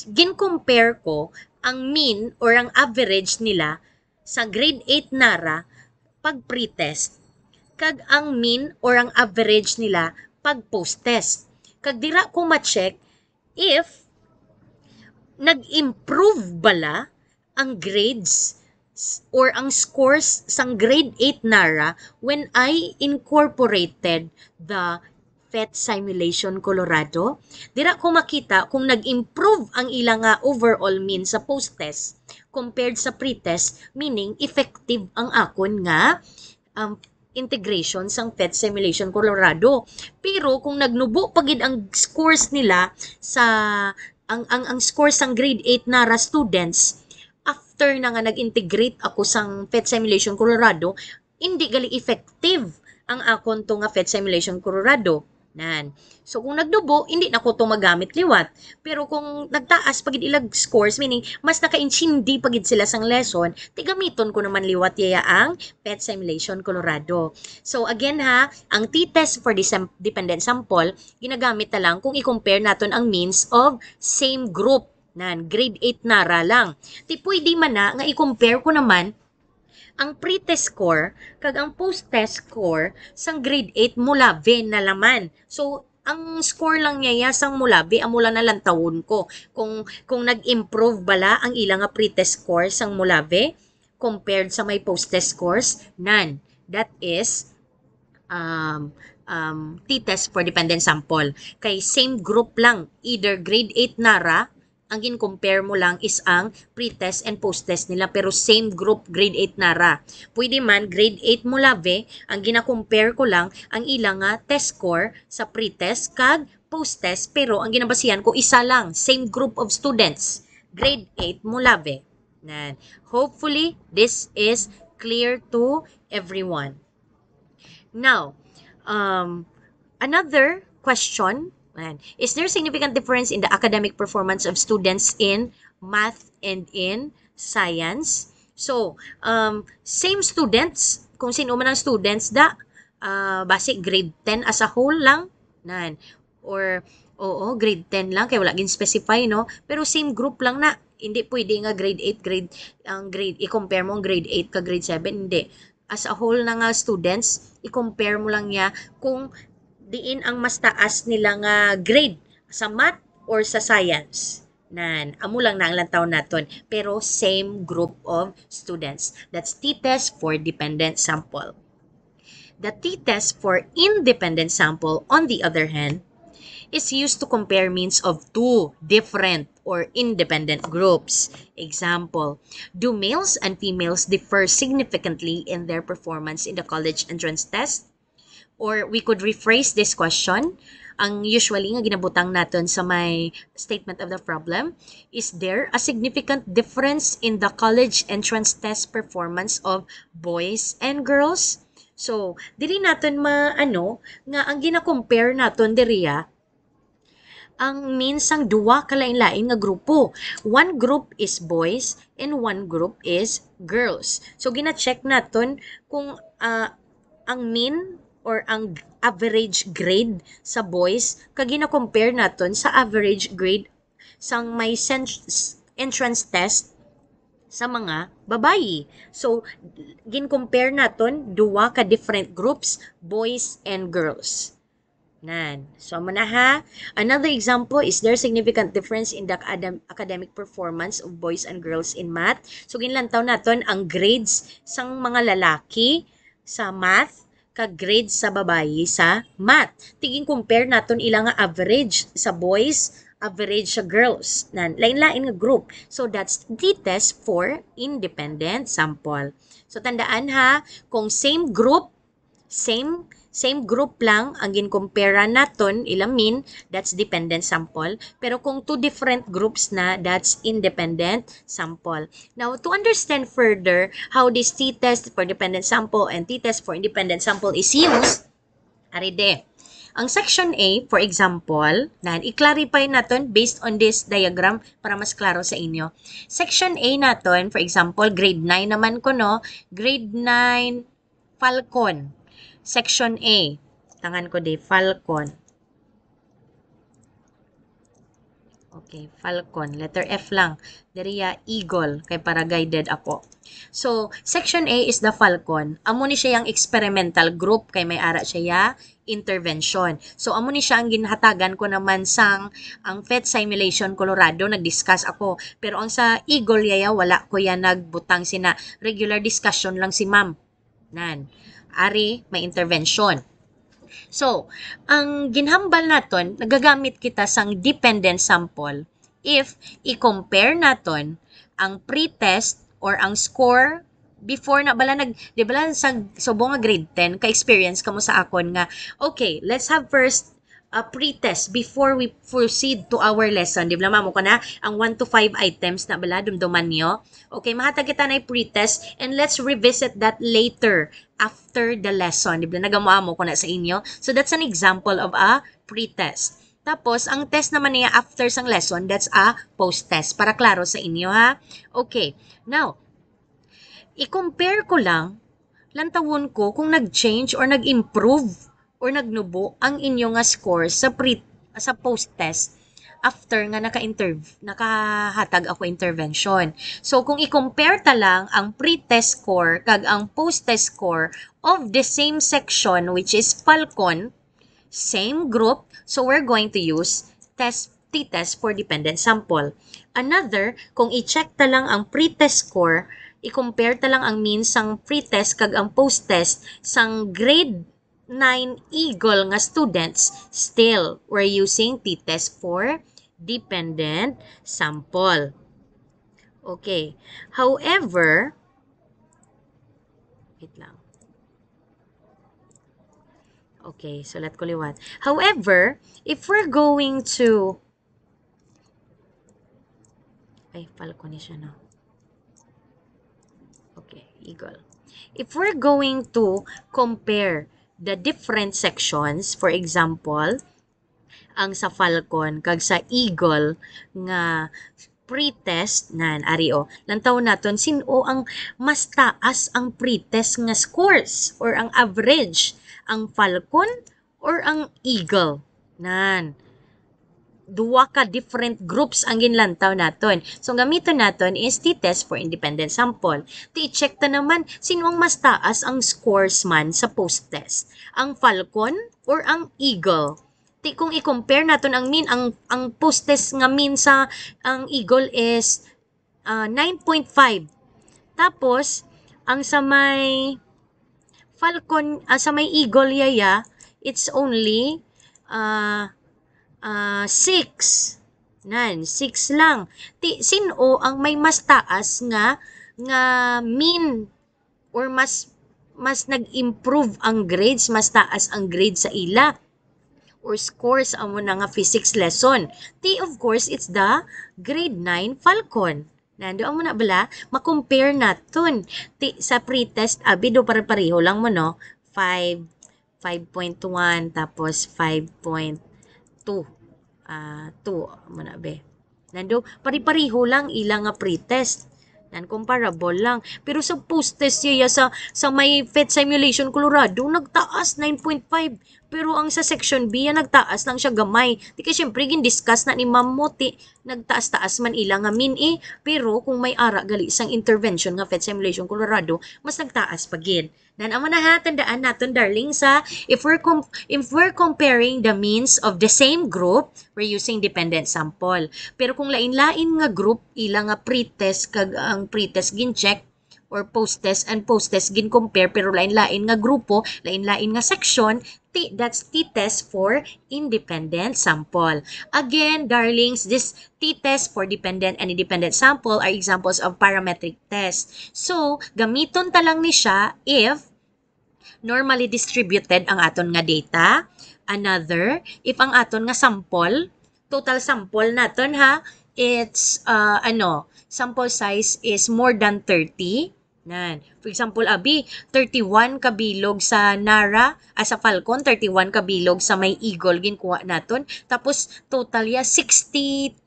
Gin-compare ko ang mean or ang average nila sa grade 8 nara pag pre-test. Kag ang mean or ang average nila pag post-test. Kag dira ko ma-check if nag-improve bala ang grades or ang scores sang grade 8 nara when I incorporated the PhET Simulation Colorado. Dira ko makita kung nag-improve ang ilang overall mean sa post-test compared sa pre-test, meaning effective ang akon nga integration sang PhET Simulation Colorado. Pero kung nagnubo pagid ang scores nila sa ang scores sang grade 8 nara students after na nga nag-integrate ako sang PhET Simulation Colorado, hindi gali effective ang akon to nga PhET Simulation Colorado. So kung nagdubo, hindi na ko to magamit liwat. Pero kung nagtaas pagid ilag scores, meaning mas naka-intindi pagid sila sang lesson, tigamiton ko naman liwat yaya ang PhET Simulation Colorado. So again ang t-test for dependent sample, ginagamit na lang kung i-compare naton ang means of same group. Grade 8 nara lang. Ti pwede man na nga i-compare ko naman ang pre-test score kag ang post-test score sang grade 8 mulabi na laman. So ang score lang niya sang mulabi amula na lang tawon ko kung nag-improve bala ang ilang nga pre-test score sang mulabi compared sa may post-test scores. None. That is t-test for dependent sample. Kay same group lang, either grade 8 nara, ang gin-compare mo lang is ang pre-test and post-test nila, pero same group grade 8 nara. Pwede man grade 8 mo lave, ang gina-compare ko lang ang ilang test score sa pre-test kag post-test, pero ang ginabasihan ko isa lang, same group of students, grade 8 mo lave. Hopefully this is clear to everyone. Now, another question. Is there significant difference in the academic performance of students in math and in science? So, same students, kung sino man ang students, basic grade 10 as a whole lang, or grade 10 lang, kaya wala gin-specify, no? Pero same group lang na, hindi pwede nga grade 8, i-compare mo ang grade 8 ka grade 7, hindi. As a whole na nga students, i-compare mo lang niya kung diin ang mas taas nila nga grade sa math or sa science. Amo lang na ang lantaw naton, pero same group of students. That's t-test for dependent sample. The t-test for independent sample, on the other hand, is used to compare means of two different or independent groups. Example, do males and females differ significantly in their performance in the college entrance test? Or we could rephrase this question. Ang usually nga ginabutang naton sa may statement of the problem, is there a significant difference in the college entrance test performance of boys and girls? So, diri naton nga ang gina-compare naton diriya ang means ang duwa kalain-lain nga grupo. One group is boys and one group is girls. So gina-check naton kung ang mean or ang average grade sa boys kag gina-compare naton sa average grade sang may entrance test sa mga babayi. So gin-compare naton duwa ka different groups, boys and girls. So muna another example, is there significant difference in the academic performance of boys and girls in math? So ginlantaw naton ang grades sang mga lalaki sa math ka-grade sa babayi sa math. Tiging compare naton ilang average sa boys, average sa girls. Lain-lain nga group. So that's the test for independent sample. So tandaan kung same group, same group lang ang gin-compare naton ilang mean, that's dependent sample. Pero kung two different groups na, that's independent sample. Now, to understand further how this t-test for dependent sample and t-test for independent sample is used, aride, Ang section A, for example, i-clarify natin based on this diagram para mas klaro sa inyo. Section A natin, for example, grade 9 naman ko, no? Grade 9, Falcon. Section A. Tangan ko di, Falcon. Okay, Falcon. Letter F lang. Dariya, Eagle. Kay para guided ako. So, section A is the Falcon. Amo ni siya yung experimental group kay may ara siya intervention. So, amo ni siya ang ginhatagan ko naman sang ang PhET Simulation Colorado, nag-discuss ako. Pero ang sa Eagle yaya, wala ko yan nagbutang sina. Regular discussion lang si ma'am. Nan. Ari, may intervention. So, ang ginhambal naton, nagagamit kita sang dependent sample if i-compare naton ang pre-test or ang score before na bala di bala sa subong nga grade 10 ka experience kamo sa akon nga okay, let's have first a pre-test before we proceed to our lesson. Di ba mo ko na ang 1 to 5 items na bala dumduman niyo. Okay, mahatag kita na pre-test and let's revisit that later after the lesson. Di ba nagamuamo ko na sa inyo. So that's an example of a pre-test. Tapos, ang test naman niya after sang lesson, that's a post-test. Para klaro sa inyo, ha? Okay. Now, i-compare ko lang, lantawon ko kung nag-change or nag-improve or nagnubo ang inyo nga score sa post-test after nga nakahatag ako intervention. So, kung i-compare ta lang ang pre-test score kag ang post-test score of the same section which is Falcon, same group, so we're going to use t-test for dependent sample. Another, kung i-check ta lang ang pre-test score, i-compare ta lang ang mean sang pre-test kag ang post-test sang grade 9 Eagle nga students, still we're using t-test for dependent sample. Okay. However, wait lang. Okay, so let ko liwat. However, if we're going to Falcon siya, no? Okay, Eagle. If we're going to compare the different sections, for example, ang sa Falcon kag sa Eagle nga pre-test ario lantaw naton sino ang mas taas ang pre-test nga scores or ang average, ang Falcon or ang Eagle. Duwa ka different groups ang ginlantaw naton. So, gamiton naton is t-test for independent sample. Ti-check ta naman sino ang mas taas ang scores man sa post-test. Ang Falcon or ang Eagle. Kung i-compare naton ang mean, ang post-test nga mean sa ang Eagle is 9.5. Tapos, ang sa may Falcon, sa may Eagle yaya, it's only 6. 6 lang. Sino ang may mas taas nga mean or mas nag-improve ang grades, mas taas ang grades sa ila or scores amo na nga physics lesson. Of course, it's the grade 9 Falcon. Nando amo na bala, ma-compare naton. Sa pre-test, do pare-pareho lang mo, no? 5.1 tapos 5.2. 2 muna be. Nando, pari-pariho lang ilang nga pre-test. Non-comparable lang. Pero sa post-test siya sa may PhET Simulation Colorado, nagtaas 9.5. Pero ang sa section B, nagtaas lang siya gamay. Di ka syempre, gin-discuss na ni Ma'am Moti, nagtaas-taas man ilang nga min pero kung may ara gali sang intervention nga PhET Simulation Colorado, mas nagtaas pagin. Amo na ha, tandaan natin darling sa if we're comparing the means of the same group, we're using dependent sample. Pero kung lain-lain nga group, ilang nga pre-test kag ang pre-test gin-check or post-test and post-test gin-compare pero lain-lain nga grupo, lain-lain nga section, that's t-test for independent sample. Again, darlings, this t-test for dependent and independent sample are examples of parametric test. So, gamiton ta lang ni siya if normally distributed ang aton nga data. Another, if ang aton nga sample, total sample naton ha, it's sample size is more than 30. Nan. For example, abi, 31 kabilog sa Nara, sa Falcon, 31 kabilog sa may Eagle, ginkuha naton. Tapos, total ya, 62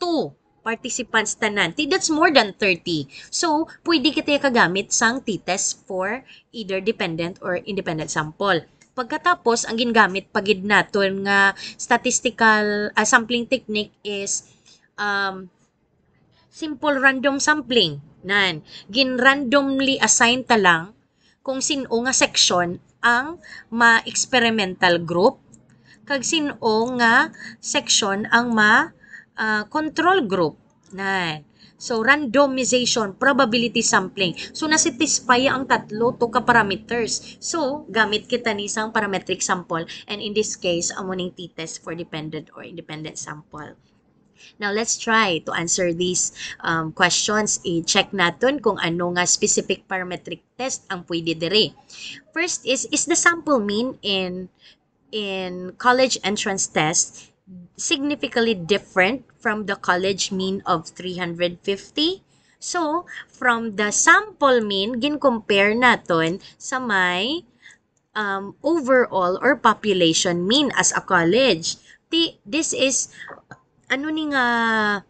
participants tanan. That's more than 30. So, pwede kita kagamit sang t-test for either dependent or independent sample. Pagkatapos, ang gingamit pagid naton nga statistical sampling technique is simple random sampling. Nan, gin-randomly assign ta lang kung sino nga section ang ma-experimental group kag sino nga section ang ma-control group. Nan. So, randomization, probability sampling. So, nasatisfy ang tatlo to ka parameters. So, gamit kita ni isang parametric sample and in this case, amuning t-test for dependent or independent sample. Now, let's try to answer these questions. I-check natin kung ano nga specific parametric test ang pwede dire. First is the sample mean in college entrance test significantly different from the college mean of 350? So, from the sample mean, gin-compare natin sa may overall or population mean as a college. This is ano ni nga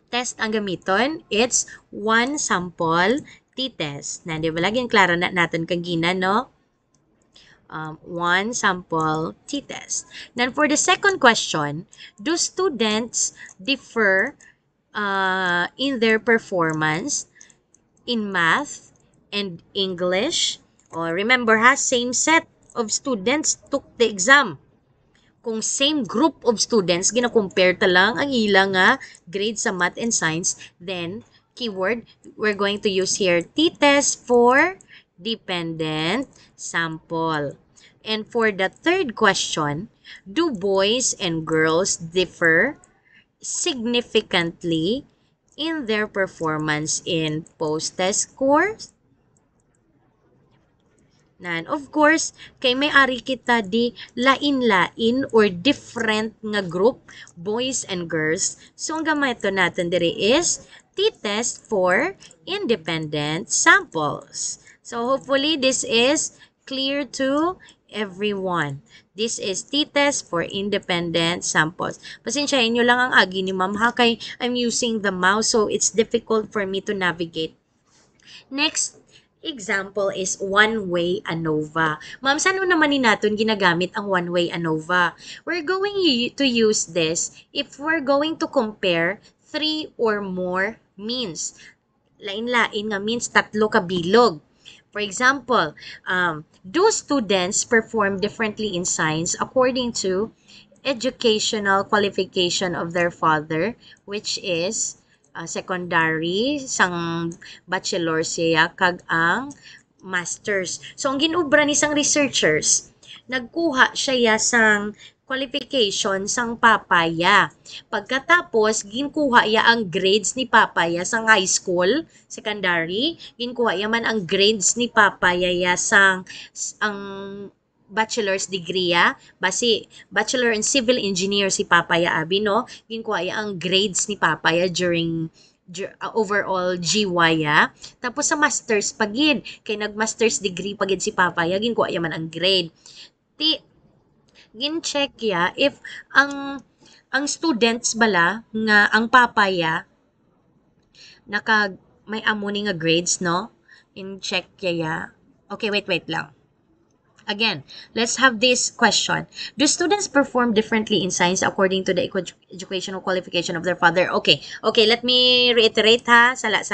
test ang gamiton? It's one sample t-test. Na, di ba? Laging klaro na natin kagina, no? One sample t-test. Then for the second question, do students differ in their performance in math and English? Or remember ha, same set of students took the exam. Kung same group of students, gina-compare ta lang ang ilang grade sa math and science, then keyword, we're going to use here t-test for dependent sample. And for the third question, do boys and girls differ significantly in their performance in post-test scores? Nan, of course, kay may ari kita di lain-lain or different nga group, boys and girls. So, ang gamito natin diri is t-test for independent samples. So, hopefully, this is clear to everyone. This is t-test for independent samples. Pasensyahin nyo lang ang agi ni ma'am ha, kay I'm using the mouse so it's difficult for me to navigate. Next example is one-way ANOVA. Ma'am, saan naman ni natin ginagamit ang one-way ANOVA? We're going to use this if we're going to compare 3 or more means. Lain-lain nga means tatlo ka bilog. For example, do students perform differently in science according to educational qualification of their father, which is secondary, sang bachelor siya, kag ang masters. So, ang ginubra ni sang researchers, nagkuha siya sang qualification sang papaya. Pagkatapos, ginkuha ya ang grades ni papaya sang high school, secondary, ginkuha ya man ang grades ni papaya ya sang ang bachelor's degree basi bachelor in civil engineer si papaya abi no, ginkuha ya ang grades ni papaya during overall GY tapos sa masters pagid kay nag-masters degree pagid si papaya ginkuha ya man ang grade gin-check ya if ang students bala nga ang papaya naka may amoni nga grades no, in-check ya. Okay, wait lang. Again, let's have this question. Do students perform differently in science according to the educational qualification of their father? Okay, let me reiterate ha. Sala.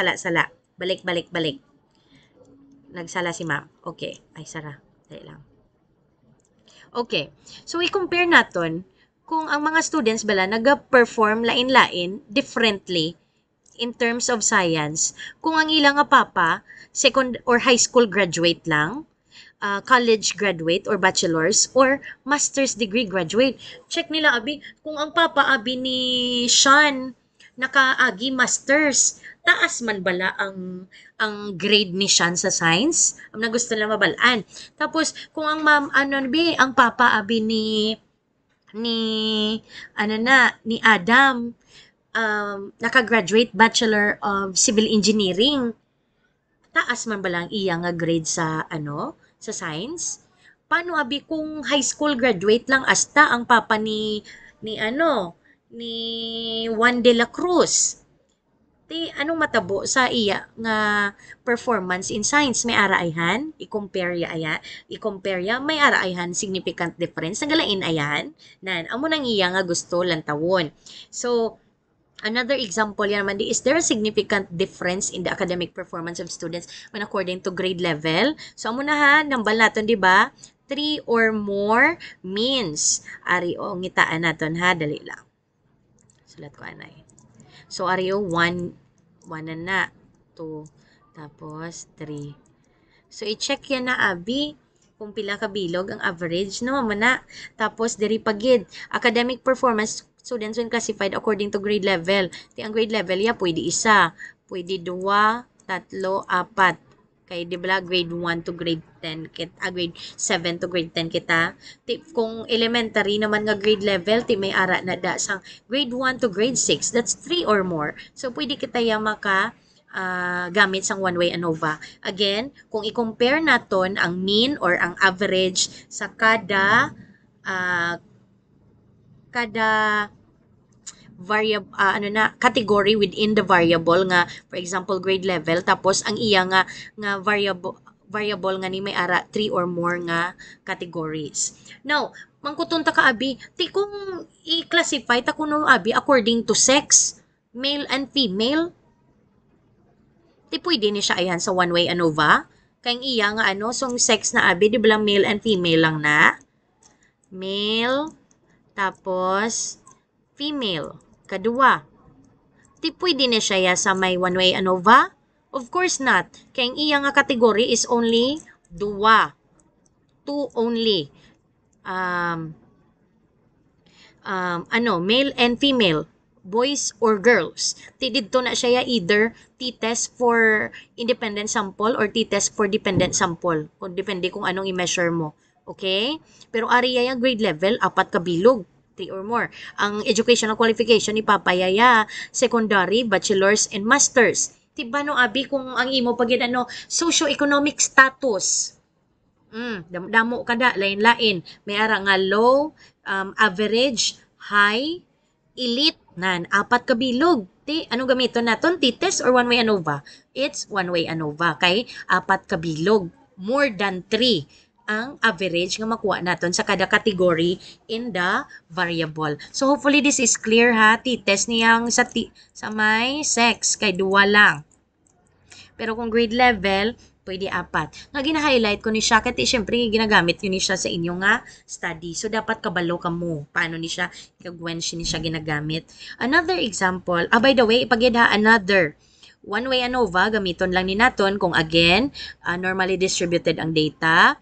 Balik. Nagsala si ma'am. Okay, ay sara. Dali lang. Okay, so i-compare natin kung ang mga students bala nag-perform lain-lain differently in terms of science. Kung ang ilang papa, second or high school graduate lang, college graduate or bachelor's or master's degree graduate. Check nila abi kung ang papa abi ni Sean nakaagi masters, taas man bala ang grade ni Sean sa science. Ang gusto lang mabalaan. Tapos kung ang ma'am ang papa abi ni Adam naka-graduate Bachelor of Civil Engineering. taas man ba lang iya nga grade sa sa science? Paano abi kung high school graduate lang asta ang papa ni Juan de la Cruz? Ti anong matabo sa iya nga performance in science may araayhan i-compare ya may araayhan significant difference nagalain ayan nan amo nang iya nga gusto lantawon. So another example yan naman is there a significant difference in the academic performance of students when according to grade level? So amo na ha, nambal naton di ba? 3 or more means ari o ngitaan naton ha, dali lang. Sulat ko anay. So ari o 1 na 2 tapos 3. So i-check yan na abi kung pila ka bilog ang average no mana. Tapos diri pagid academic performance students when classified according to grade level. Ti ang grade level ya pwede isa, pwede 2, 3, 4. Kay di ba grade 1 to grade 10 grade 7 to grade 10 kita. Ti kung elementary naman nga grade level ti may ara na da sang grade 1 to grade 6, that's 3 or more. So pwede kita ya maka gamit sang one-way ANOVA. Again, kung i-compare naton ang mean or ang average sa kada variable category within the variable nga for example grade level tapos ang iya nga variable nga ni may ara 3 or more nga categories. Now, mangkuton ta ka abi, ti kung i-classify ta kuno abi according to sex, male and female, ti pwede ni siya ayan sa one-way ANOVA. Kaya iya nga song sex na abi, di ba lang male and female lang na? Male, tapos female. Kadua. Ti pwede ni siya sa may one-way ANOVA? Of course not. Kaya iya nga category is only dua. Two only. Male and female. Boys or girls. Ti didto na siya either t-test for independent sample or t-test for dependent sample. Kung depende kung anong i-measure mo. Okay? Pero ariya yung grade level, 4 ka bilog. 3 or more. Ang educational qualification ni papayaya, secondary, bachelor's, and master's. Tiba no abi kung ang imo pagid socio-economic status. Damo kada lain-lain. May ara nga low, average, high, elite nan 4 ka bilog. Ti anong gamiton naton? T-test or one-way ANOVA? It's one-way ANOVA kay 4 ka bilog. More than 3 ang average nga makuha naton sa kada category in the variable. So hopefully this is clear ha. T-test niyang sa may sex kay 2 lang. Pero kung grade level, pwede 4. Nga gina-highlight ko ni siya kasi syempre ginagamit yun ni siya sa inyo nga study. So dapat kabalo ka mo paano ni siya kagwen ni siya ginagamit. Another example, by the way, ipagid ha another one-way ANOVA, gamiton lang ni naton kung again, normally distributed ang data.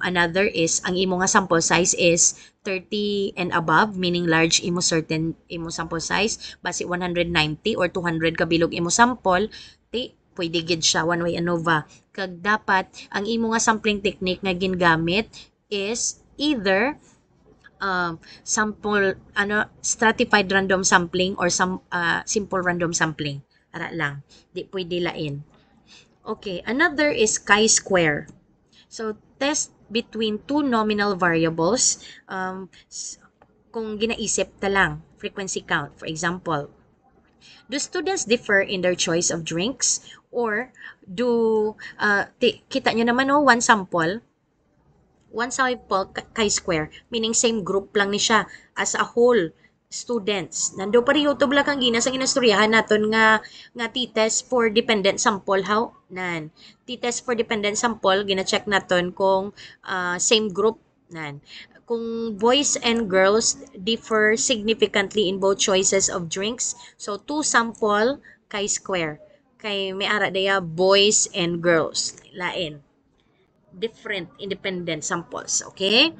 Another is, ang imo nga sample size is 30 and above, meaning large imo certain imo sample size. Base 190 or 200 kabilog imo sample, pwede gid siya one-way ANOVA. Kag dapat, ang imo nga sampling technique nga gingamit is either sample, stratified random sampling or simple random sampling. Ara lang. Di pwede lain. Okay, another is chi-square. So, test between two nominal variables. Kung ginaisip ta lang, frequency count. For example, do students differ in their choice of drinks? Or kita nyo naman one sample chi-square, meaning same group lang ni siya as a whole. Students. Nando pa rin YouTube lang kang ginas ang inastoryahan naton nga t-test for dependent sample how nan. T-test for dependent sample gina-check naton kung same group nan. Kung boys and girls differ significantly in both choices of drinks, so 2 sample chi-square. Kay may ara daya boys and girls. Lain. Different independent samples, okay?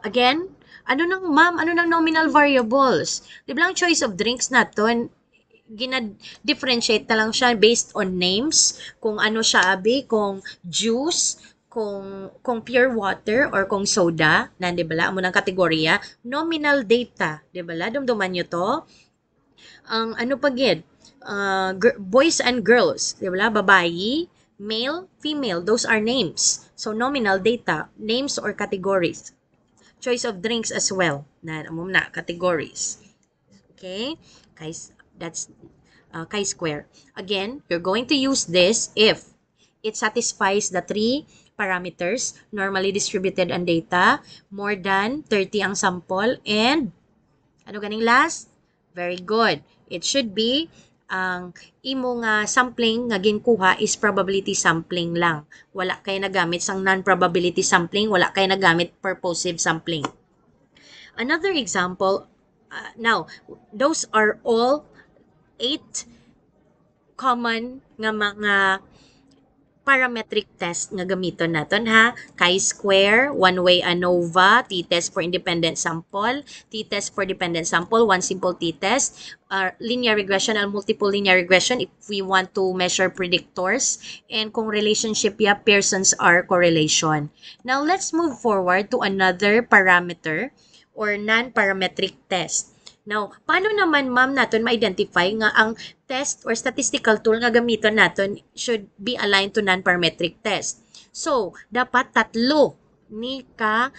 Again, ano nang nominal variables? Di ba lang choice of drinks naton, gina-differentiate na lang siya based on names, kung ano siya abi, kung juice, kung pure water, or kung soda, di ba la, amo ng kategorya, nominal data, di ba la, dumduman nyo to? Ang pagid, boys and girls, di ba? Babayi, male, female, those are names. So nominal data, names or categories. Choice of drinks as well. Na categories. Okay? That's chi-square. Again, you're going to use this if it satisfies the three parameters, normally distributed ang data, more than 30 ang sample, and ano ganing last? Very good. It should be ang imo nga sampling nga ginkuha is probability sampling lang. Wala kay nagamit sang non-probability sampling, wala kay nagamit purposive sampling. Another example, now, those are all 8 common nga mga parametric test nga gamiton naton ha. Chi-square, one-way ANOVA, t-test for independent sample, t-test for dependent sample, one simple t-test, linear regression and multiple linear regression if we want to measure predictors, and kung relationship ya, Pearson's R correlation. Now, let's move forward to another parameter or non-parametric test. Now, paano naman ma'am naton ma-identify nga ang test or statistical tool nga gamiton naton should be aligned to non-parametric test? So, dapat tatlo ni ka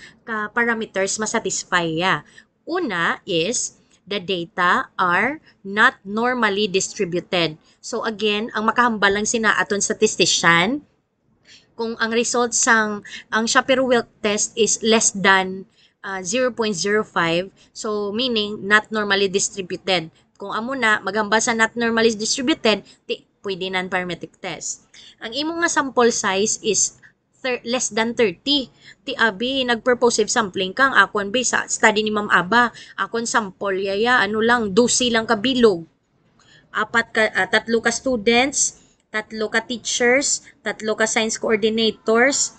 parameters masatisfy ya. Una is the data are not normally distributed. So again, ang makahambal lang sina aton statistician kung ang result sang ang Shapiro-Wilk test is less than 0.05, so meaning not normally distributed. Kung amo na magamba sa not normally distributed, pwede non-parametric test. Ang imo nga sample size is less than 30. Ti abi nagpurposive sampling kang akon based sa study ni Ma'am Aba. Akon sample yaya ano lang 12 lang ka bilog. Tatlo ka students, tatlo ka teachers, tatlo ka science coordinators,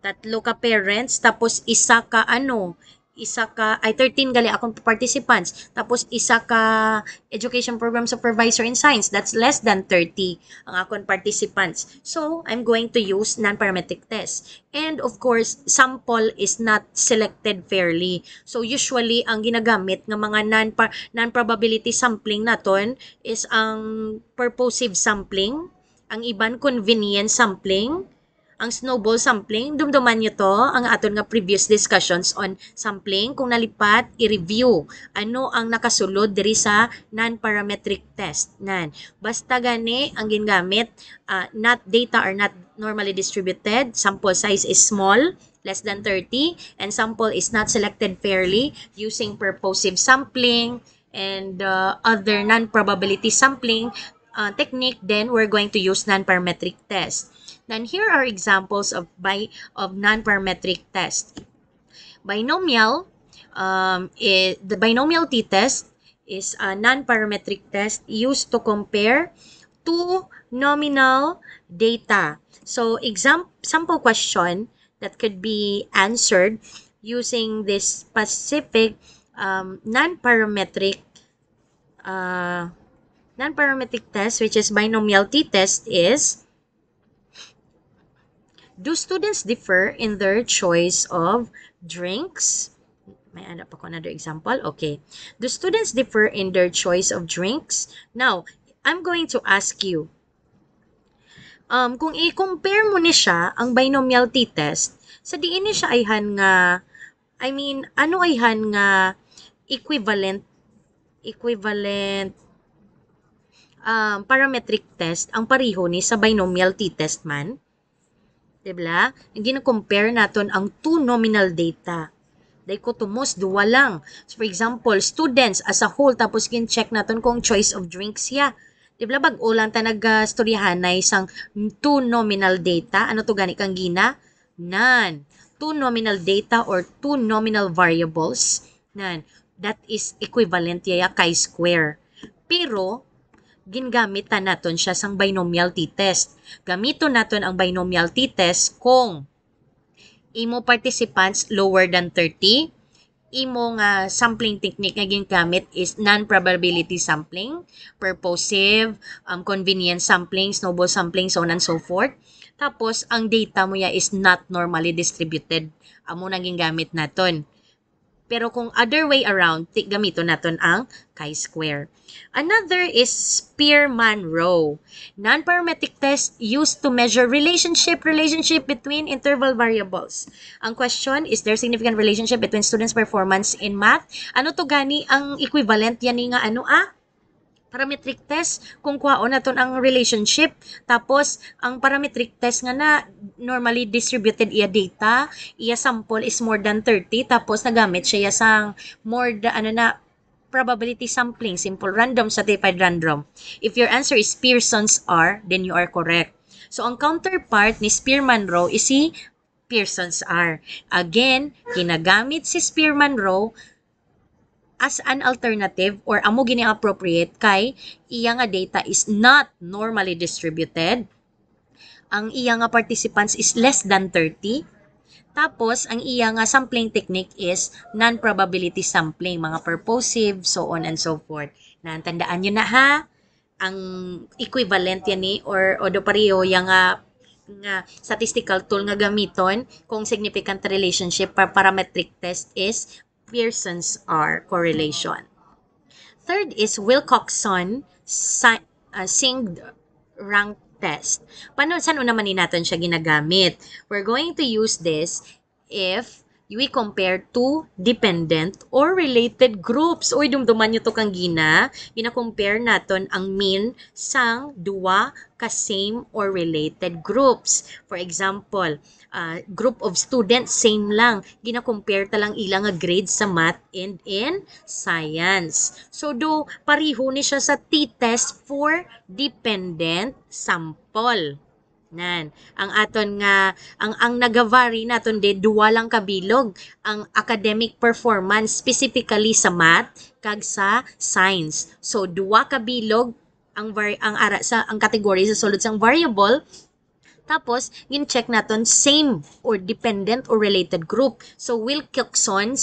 tatlo ka parents, tapos isa ka 13 gali akong participants, tapos isa ka education program supervisor in science, that's less than 30 ang akong participants. So, I'm going to use non-parametric test. And of course, sample is not selected fairly. So, usually, ang ginagamit ng mga non-probability sampling naton is ang purposive sampling, ang iban convenience sampling, ang snowball sampling. Dumduman nyo to, ang aton nga previous discussions on sampling. Kung nalipat, i-review ano ang nakasulod diri sa non-parametric test. Basta gani, ang gingamit, not data are not normally distributed, sample size is small, less than 30, and sample is not selected fairly using purposive sampling and other non-probability sampling technique, then we're going to use non-parametric test. Then here are examples of non-parametric test. Binomial, the binomial t-test is a non-parametric test used to compare two nominal data. So sample question that could be answered using this specific non-parametric test, which is binomial t-test, is: do students differ in their choice of drinks? May add up ako another example. Okay. Do students differ in their choice of drinks? Now, I'm going to ask you, kung i-compare mo ni siya ang binomial t-test, sa diin ni siya ayhan nga, ano ayhan nga equivalent parametric test ang pariho ni sa binomial t-test man? Diba? Yung gina-compare naton ang two nominal data. Dichotomous, duwa lang. So, for example, students as a whole, tapos kin-check naton kung choice of drinks ya. Diba? Bag-o lang ta nag-storyahanay sang two nominal data. Ano to gani kang gina? None. Two nominal data or two nominal variables. None. That is equivalent yaya chi-square. Pero, gingamitan naton siya sang binomial t-test. Gamiton naton ang binomial t-test kung imo participants lower than 30, imo nga sampling technique nga gingamit is non-probability sampling, purposive, convenience sampling, snowball sampling, so on and so forth. Tapos, ang data mo ya is not normally distributed. Amo nang gingamit naton. Pero kung other way around, gamito naton ang chi-square. Another is Spearman-Rho. Non-parametric test used to measure relationship between interval variables. Ang question, is there significant relationship between students' performance in math? Ano to gani ang equivalent yan nga parametric test, kung kuhaon naton ang relationship, tapos ang parametric test nga na normally distributed iya data, iya sample is more than 30, tapos nagamit siya sang more than probability sampling, simple random, stratified random. If your answer is Pearson's R, then you are correct. So ang counterpart ni Spearman-Rho is si Pearson's R. Again, ginagamit si Spearman-Rho as an alternative or amo gini appropriate kay iya nga data is not normally distributed. Ang iya nga participants is less than 30. Tapos, ang iya nga sampling technique is non-probability sampling, mga purposive, so on and so forth. Tandaan nyo na ha, ang equivalent yan ni or do pareho yung nga statistical tool nga gamiton kung significant relationship parametric test is Pearson's R correlation. Third is Wilcoxon synced rank test. Saan naman natin siya ginagamit? We're going to use this if we compare two dependent or related groups. Uy, dumduman nyo to kang gina-compare naton ang mean sang duwa ka same or related groups. For example, group of students, same lang. Gina-compare talang ilang grades sa math and in science. So, pariho ni siya sa t-test for dependent sample. Nan, ang aton nga ang nagavary naton de duwa lang kabilog ang academic performance specifically sa math kag sa science. So duwa kabilog ang ara sa ang category sa sulod sang variable. Tapos, gin-check naton same or dependent or related group. So, Wilcoxon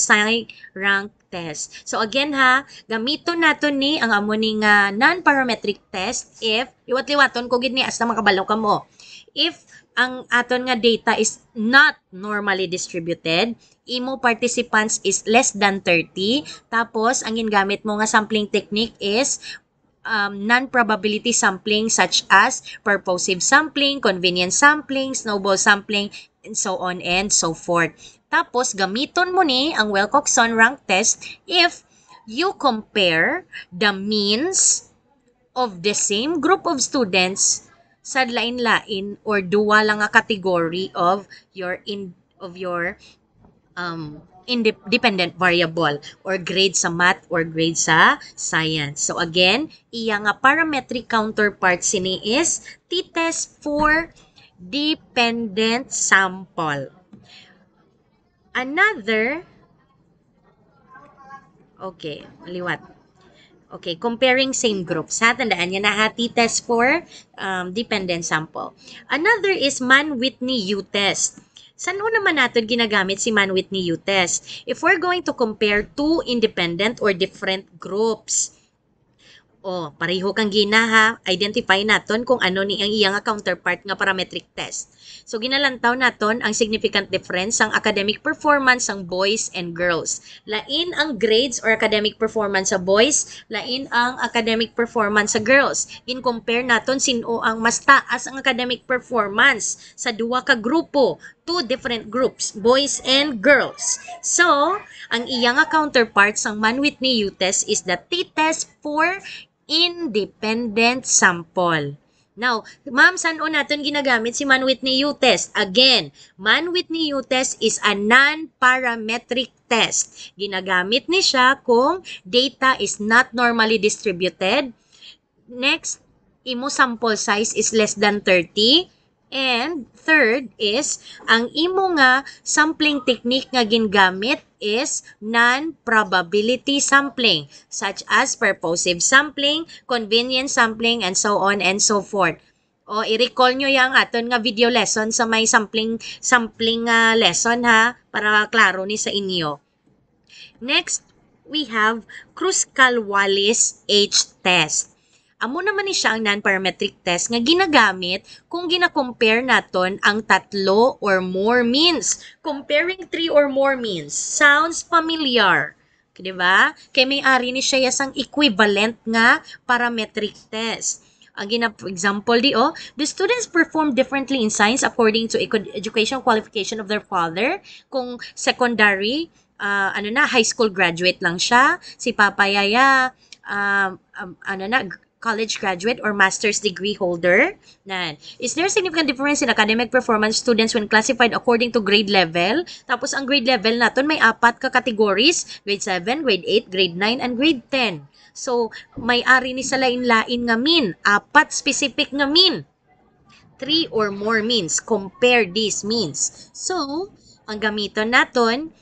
rank test. So, again ha, gamiton naton ni ang amo ning non-parametric test if, liwat-liwaton ko gid ni as na makabalaw ka mo. If ang aton nga data is not normally distributed, imo participants is less than 30, tapos ang gingamit mo nga sampling technique is non-probability sampling such as purposive sampling, convenience sampling, snowball sampling, and so on and so forth. Tapos, gamiton mo ni ang Wilcoxon rank test if you compare the means of the same group of students sa lain-lain or duwa lang nga category of your independent variable or grade sa math or grade sa science. So again, iya nga parametric counterpart sini is t-test for dependent sample. Another, okay, liwat. Okay, comparing same groups. Tandaan nyo na ha, t-test for dependent sample. Another is Mann-Whitney U-test. Saan naman natin ginagamit si Mann-Whitney U-test? If we're going to compare two independent or different groups, pareho kang gina identify naton kung ano ni ang iyang counterpart nga parametric test. So, ginalantaw naton ang significant difference sang academic performance sang boys and girls. Lain ang grades or academic performance sa boys, lain ang academic performance sa girls. In-compare naton sino ang mas taas ang academic performance sa duwa ka grupo, two different groups, boys and girls. So, ang iyang counterpart sang Mann-Whitney U-test is the t-test for independent sample. Now, ma'am, saan natin ginagamit si Mann-Whitney U-test? Again, Mann-Whitney U-test is a non-parametric test. Ginagamit ni siya kung data is not normally distributed. Next, imo sample size is less than 30. And third is, ang imo nga sampling technique nga gingamit is non-probability sampling, such as purposive sampling, convenience sampling, and so on and so forth. I-recall nyo yung aton nga video lesson sa may sampling lesson ha, para klaro ni sa inyo. Next, we have Kruskal-Wallis H test. Amo naman ni siya ang non-parametric test nga ginagamit kung gina-compare naton ang tatlo or more means. Comparing three or more means sounds familiar. Di ba? Kay may ari ni siya yasang equivalent nga parametric test. Ang for example the students perform differently in science according to educational qualification of their father. Kung secondary, high school graduate lang siya. Si Papa Yaya, college graduate or master's degree holder. Is there significant difference in academic performance students when classified according to grade level? Tapos ang grade level naton may 4 ka categories, grade 7, grade 8, grade 9, and grade 10. So, may ari ni sa lain-lain nga mean, 4 specific nga mean. 3 or more means. Compare these means. So, ang gamiton naton,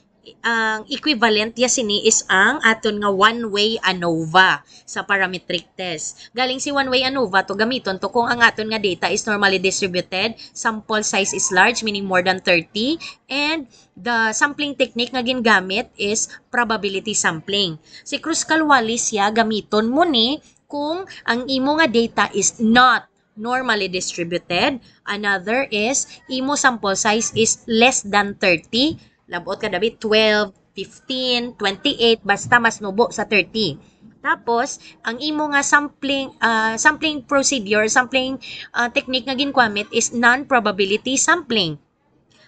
ang equivalent ya sini is ang aton nga one-way ANOVA sa parametric test. Galing si one-way ANOVA to gamiton to kung ang aton nga data is normally distributed, sample size is large meaning more than 30, and the sampling technique nga gingamit is probability sampling. Si Kruskal-Wallis ya gamiton mo ni kung ang imo nga data is not normally distributed. Another is imo sample size is less than 30. Labot ka David, 12, 15, 28, basta mas nubo sa 30. Tapos, ang imo nga sampling procedure, sampling technique nga ginkwamit is non-probability sampling.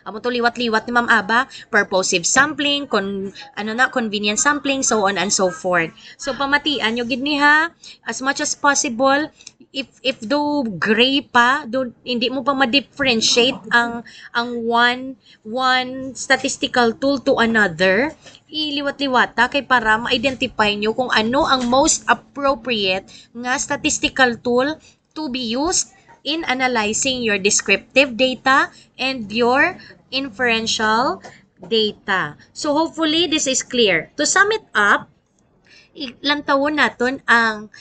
Amo to liwat-liwat ni Ma'am Aba, purposive sampling, convenience sampling, so on and so forth. So pamatian nyo gid ni ha, as much as possible, if do gray pa, hindi mo pa ma-differentiate ang one statistical tool to another, iliwat-liwata kay para ma-identify nyo kung ano ang most appropriate nga statistical tool to be used in analyzing your descriptive data and your inferential data. So hopefully this is clear. To sum it up, lantawon naton ang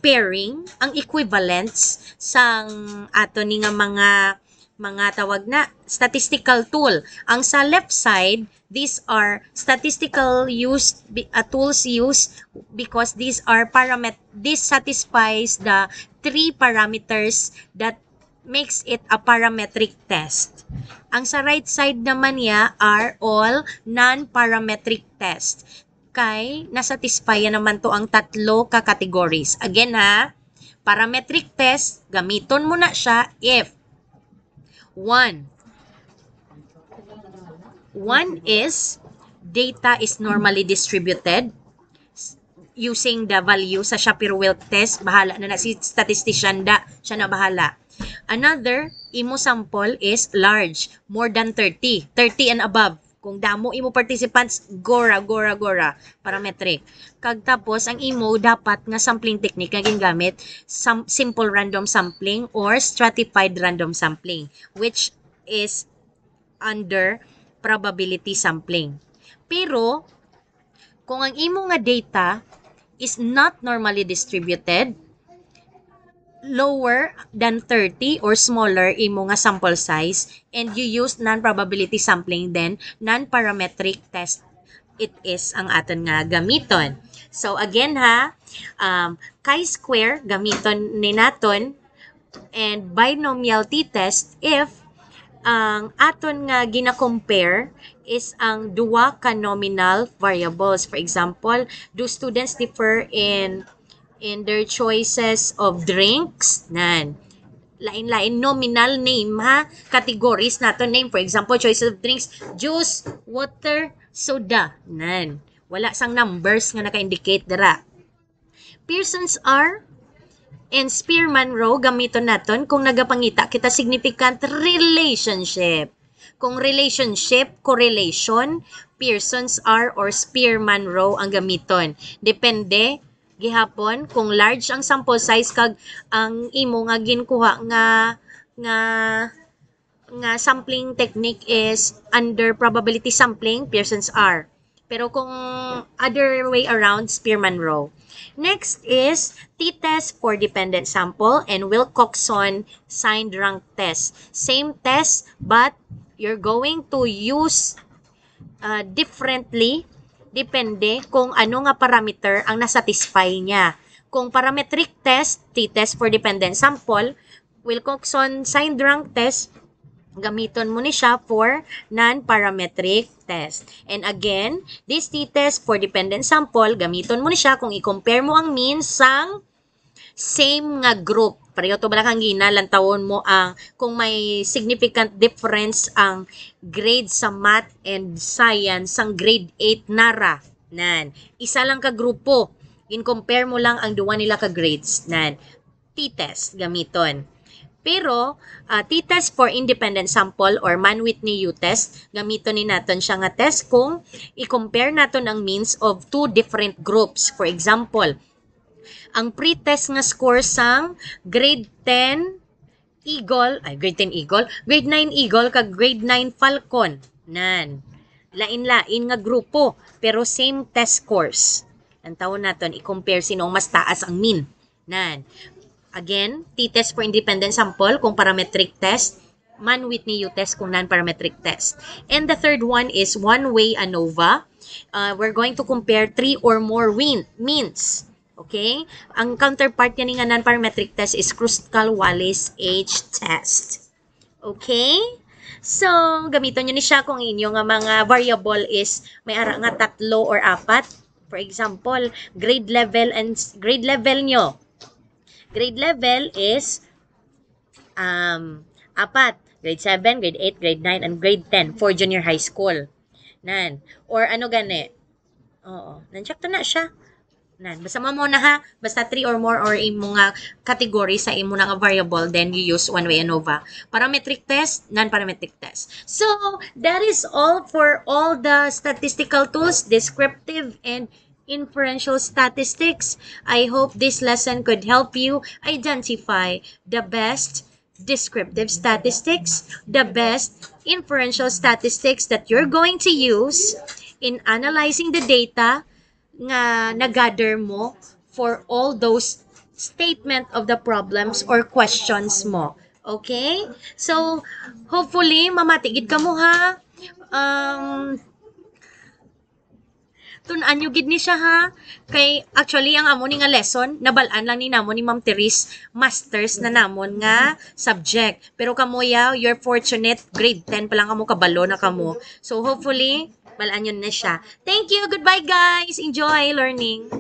pairing, ang equivalence sang ato ni nga mga tawag na statistical tool. Ang sa left side, these are statistical tools used because this satisfies the 3 parameters that makes it a parametric test. Ang sa right side naman niya are all non-parametric test. Kay nasatisfy naman to ang tatlo ka categories. Again ha, parametric test, gamiton mo na siya if One is data is normally distributed using the value sa Shapiro-Wilk test. Bahala na si statistician siya na bahala. Another, imo sample is large, more than 30 and above. Kung damo imo participants, gora, parametric. Kag tapos, ang imo dapat nga sampling technique nga gingamit, simple random sampling or stratified random sampling, which is under probability sampling. Pero, kung ang imo nga data is not normally distributed, lower than 30 or smaller imo nga sample size, and you use non-probability sampling, then non-parametric test it is ang aton nga gamiton. So again ha, chi-square gamiton ni naton, and binomial t-test if ang aton nga gina-compare is ang duwa ka nominal variables. For example, do students differ in their choices of drinks? Lain-lain nominal name ha, categories nato name. For example, choices of drinks, juice, water, soda. Wala sang numbers nga naka-indicate dara. Pearson's R and Spearman-Rowe gamiton naton kung nagapangita kita significant relationship. Kung relationship, correlation, Pearson's R or Spearman-Rowe ang gamiton. Depende gihapon kung large ang sample size kag ang imo nga ginkuha nga sampling technique is under probability sampling, Pearson's R. Pero kung other way around, Spearman-Rowe. Next is t-test for dependent sample and Wilcoxon signed rank test. Same test but you're going to use differently depende kung ano nga parameter ang nasatisfy niya. Kung parametric test, t-test for dependent sample, Wilcoxon signed rank test, gamiton mo ni siya for non-parametric test. And again, this t-test for dependent sample, gamiton mo ni siya kung i-compare mo ang means sang same nga group. Pareho to balakang gina, lantawon mo ang kung may significant difference ang grade sa math and science sang grade 8 nara. Nan, isa lang ka grupo. In-compare mo lang ang duwa nila ka grades. Nan, t-test gamiton. Pero, t-test for independent sample or Mann-Whitney U-test, gamiton ni naton siya nga test kung i-compare naton ang means of two different groups. For example, ang pre-test nga score sang grade 10 Eagle, grade 10 Eagle, grade 9 Eagle kag grade 9 Falcon. Nan. Lain-lain nga grupo, pero same test scores. Ang tawon naton i-compare sino ang mas taas ang mean. Nan. Again, t-test for independent sample kung parametric test, Mann-Whitney U-test kung non-parametric test. And the third one is one-way ANOVA. We're going to compare 3 or more means. Okay? Ang counterpart niya nga non-parametric test is Kruskal-Wallis H test. Okay? So, gamiton nyo ni siya kung inyo nga mga variable is may ara nga 3 or 4. For example, grade level nyo. Grade level is 4. Grade 7, grade 8, grade 9, and grade 10 for junior high school. Nan. Or ano gani? Oo. Nandiyak to na siya. Nan. Basta mo na ha. Basta 3 or more or imo nga category sa imo nga variable, then you use one-way ANOVA. Parametric test, non-parametric test. So, that is all for all the statistical tools, descriptive and inferential statistics. I hope this lesson could help you identify the best descriptive statistics, the best inferential statistics that you're going to use in analyzing the data nga na-gather mo for all those statement of the problems or questions mo. Okay? So, hopefully, mamatigid ka mo ha. Tunan nyo gid ni siya ha. Kay actually ang amo ni nga lesson nabalaan lang ni namon ni Ma'am Teres masters na namon nga subject. Pero kamo ya, you're fortunate grade 10 pa lang kamo kabalo na kamo. So hopefully balaan yun na siya. Thank you. Goodbye guys. Enjoy learning.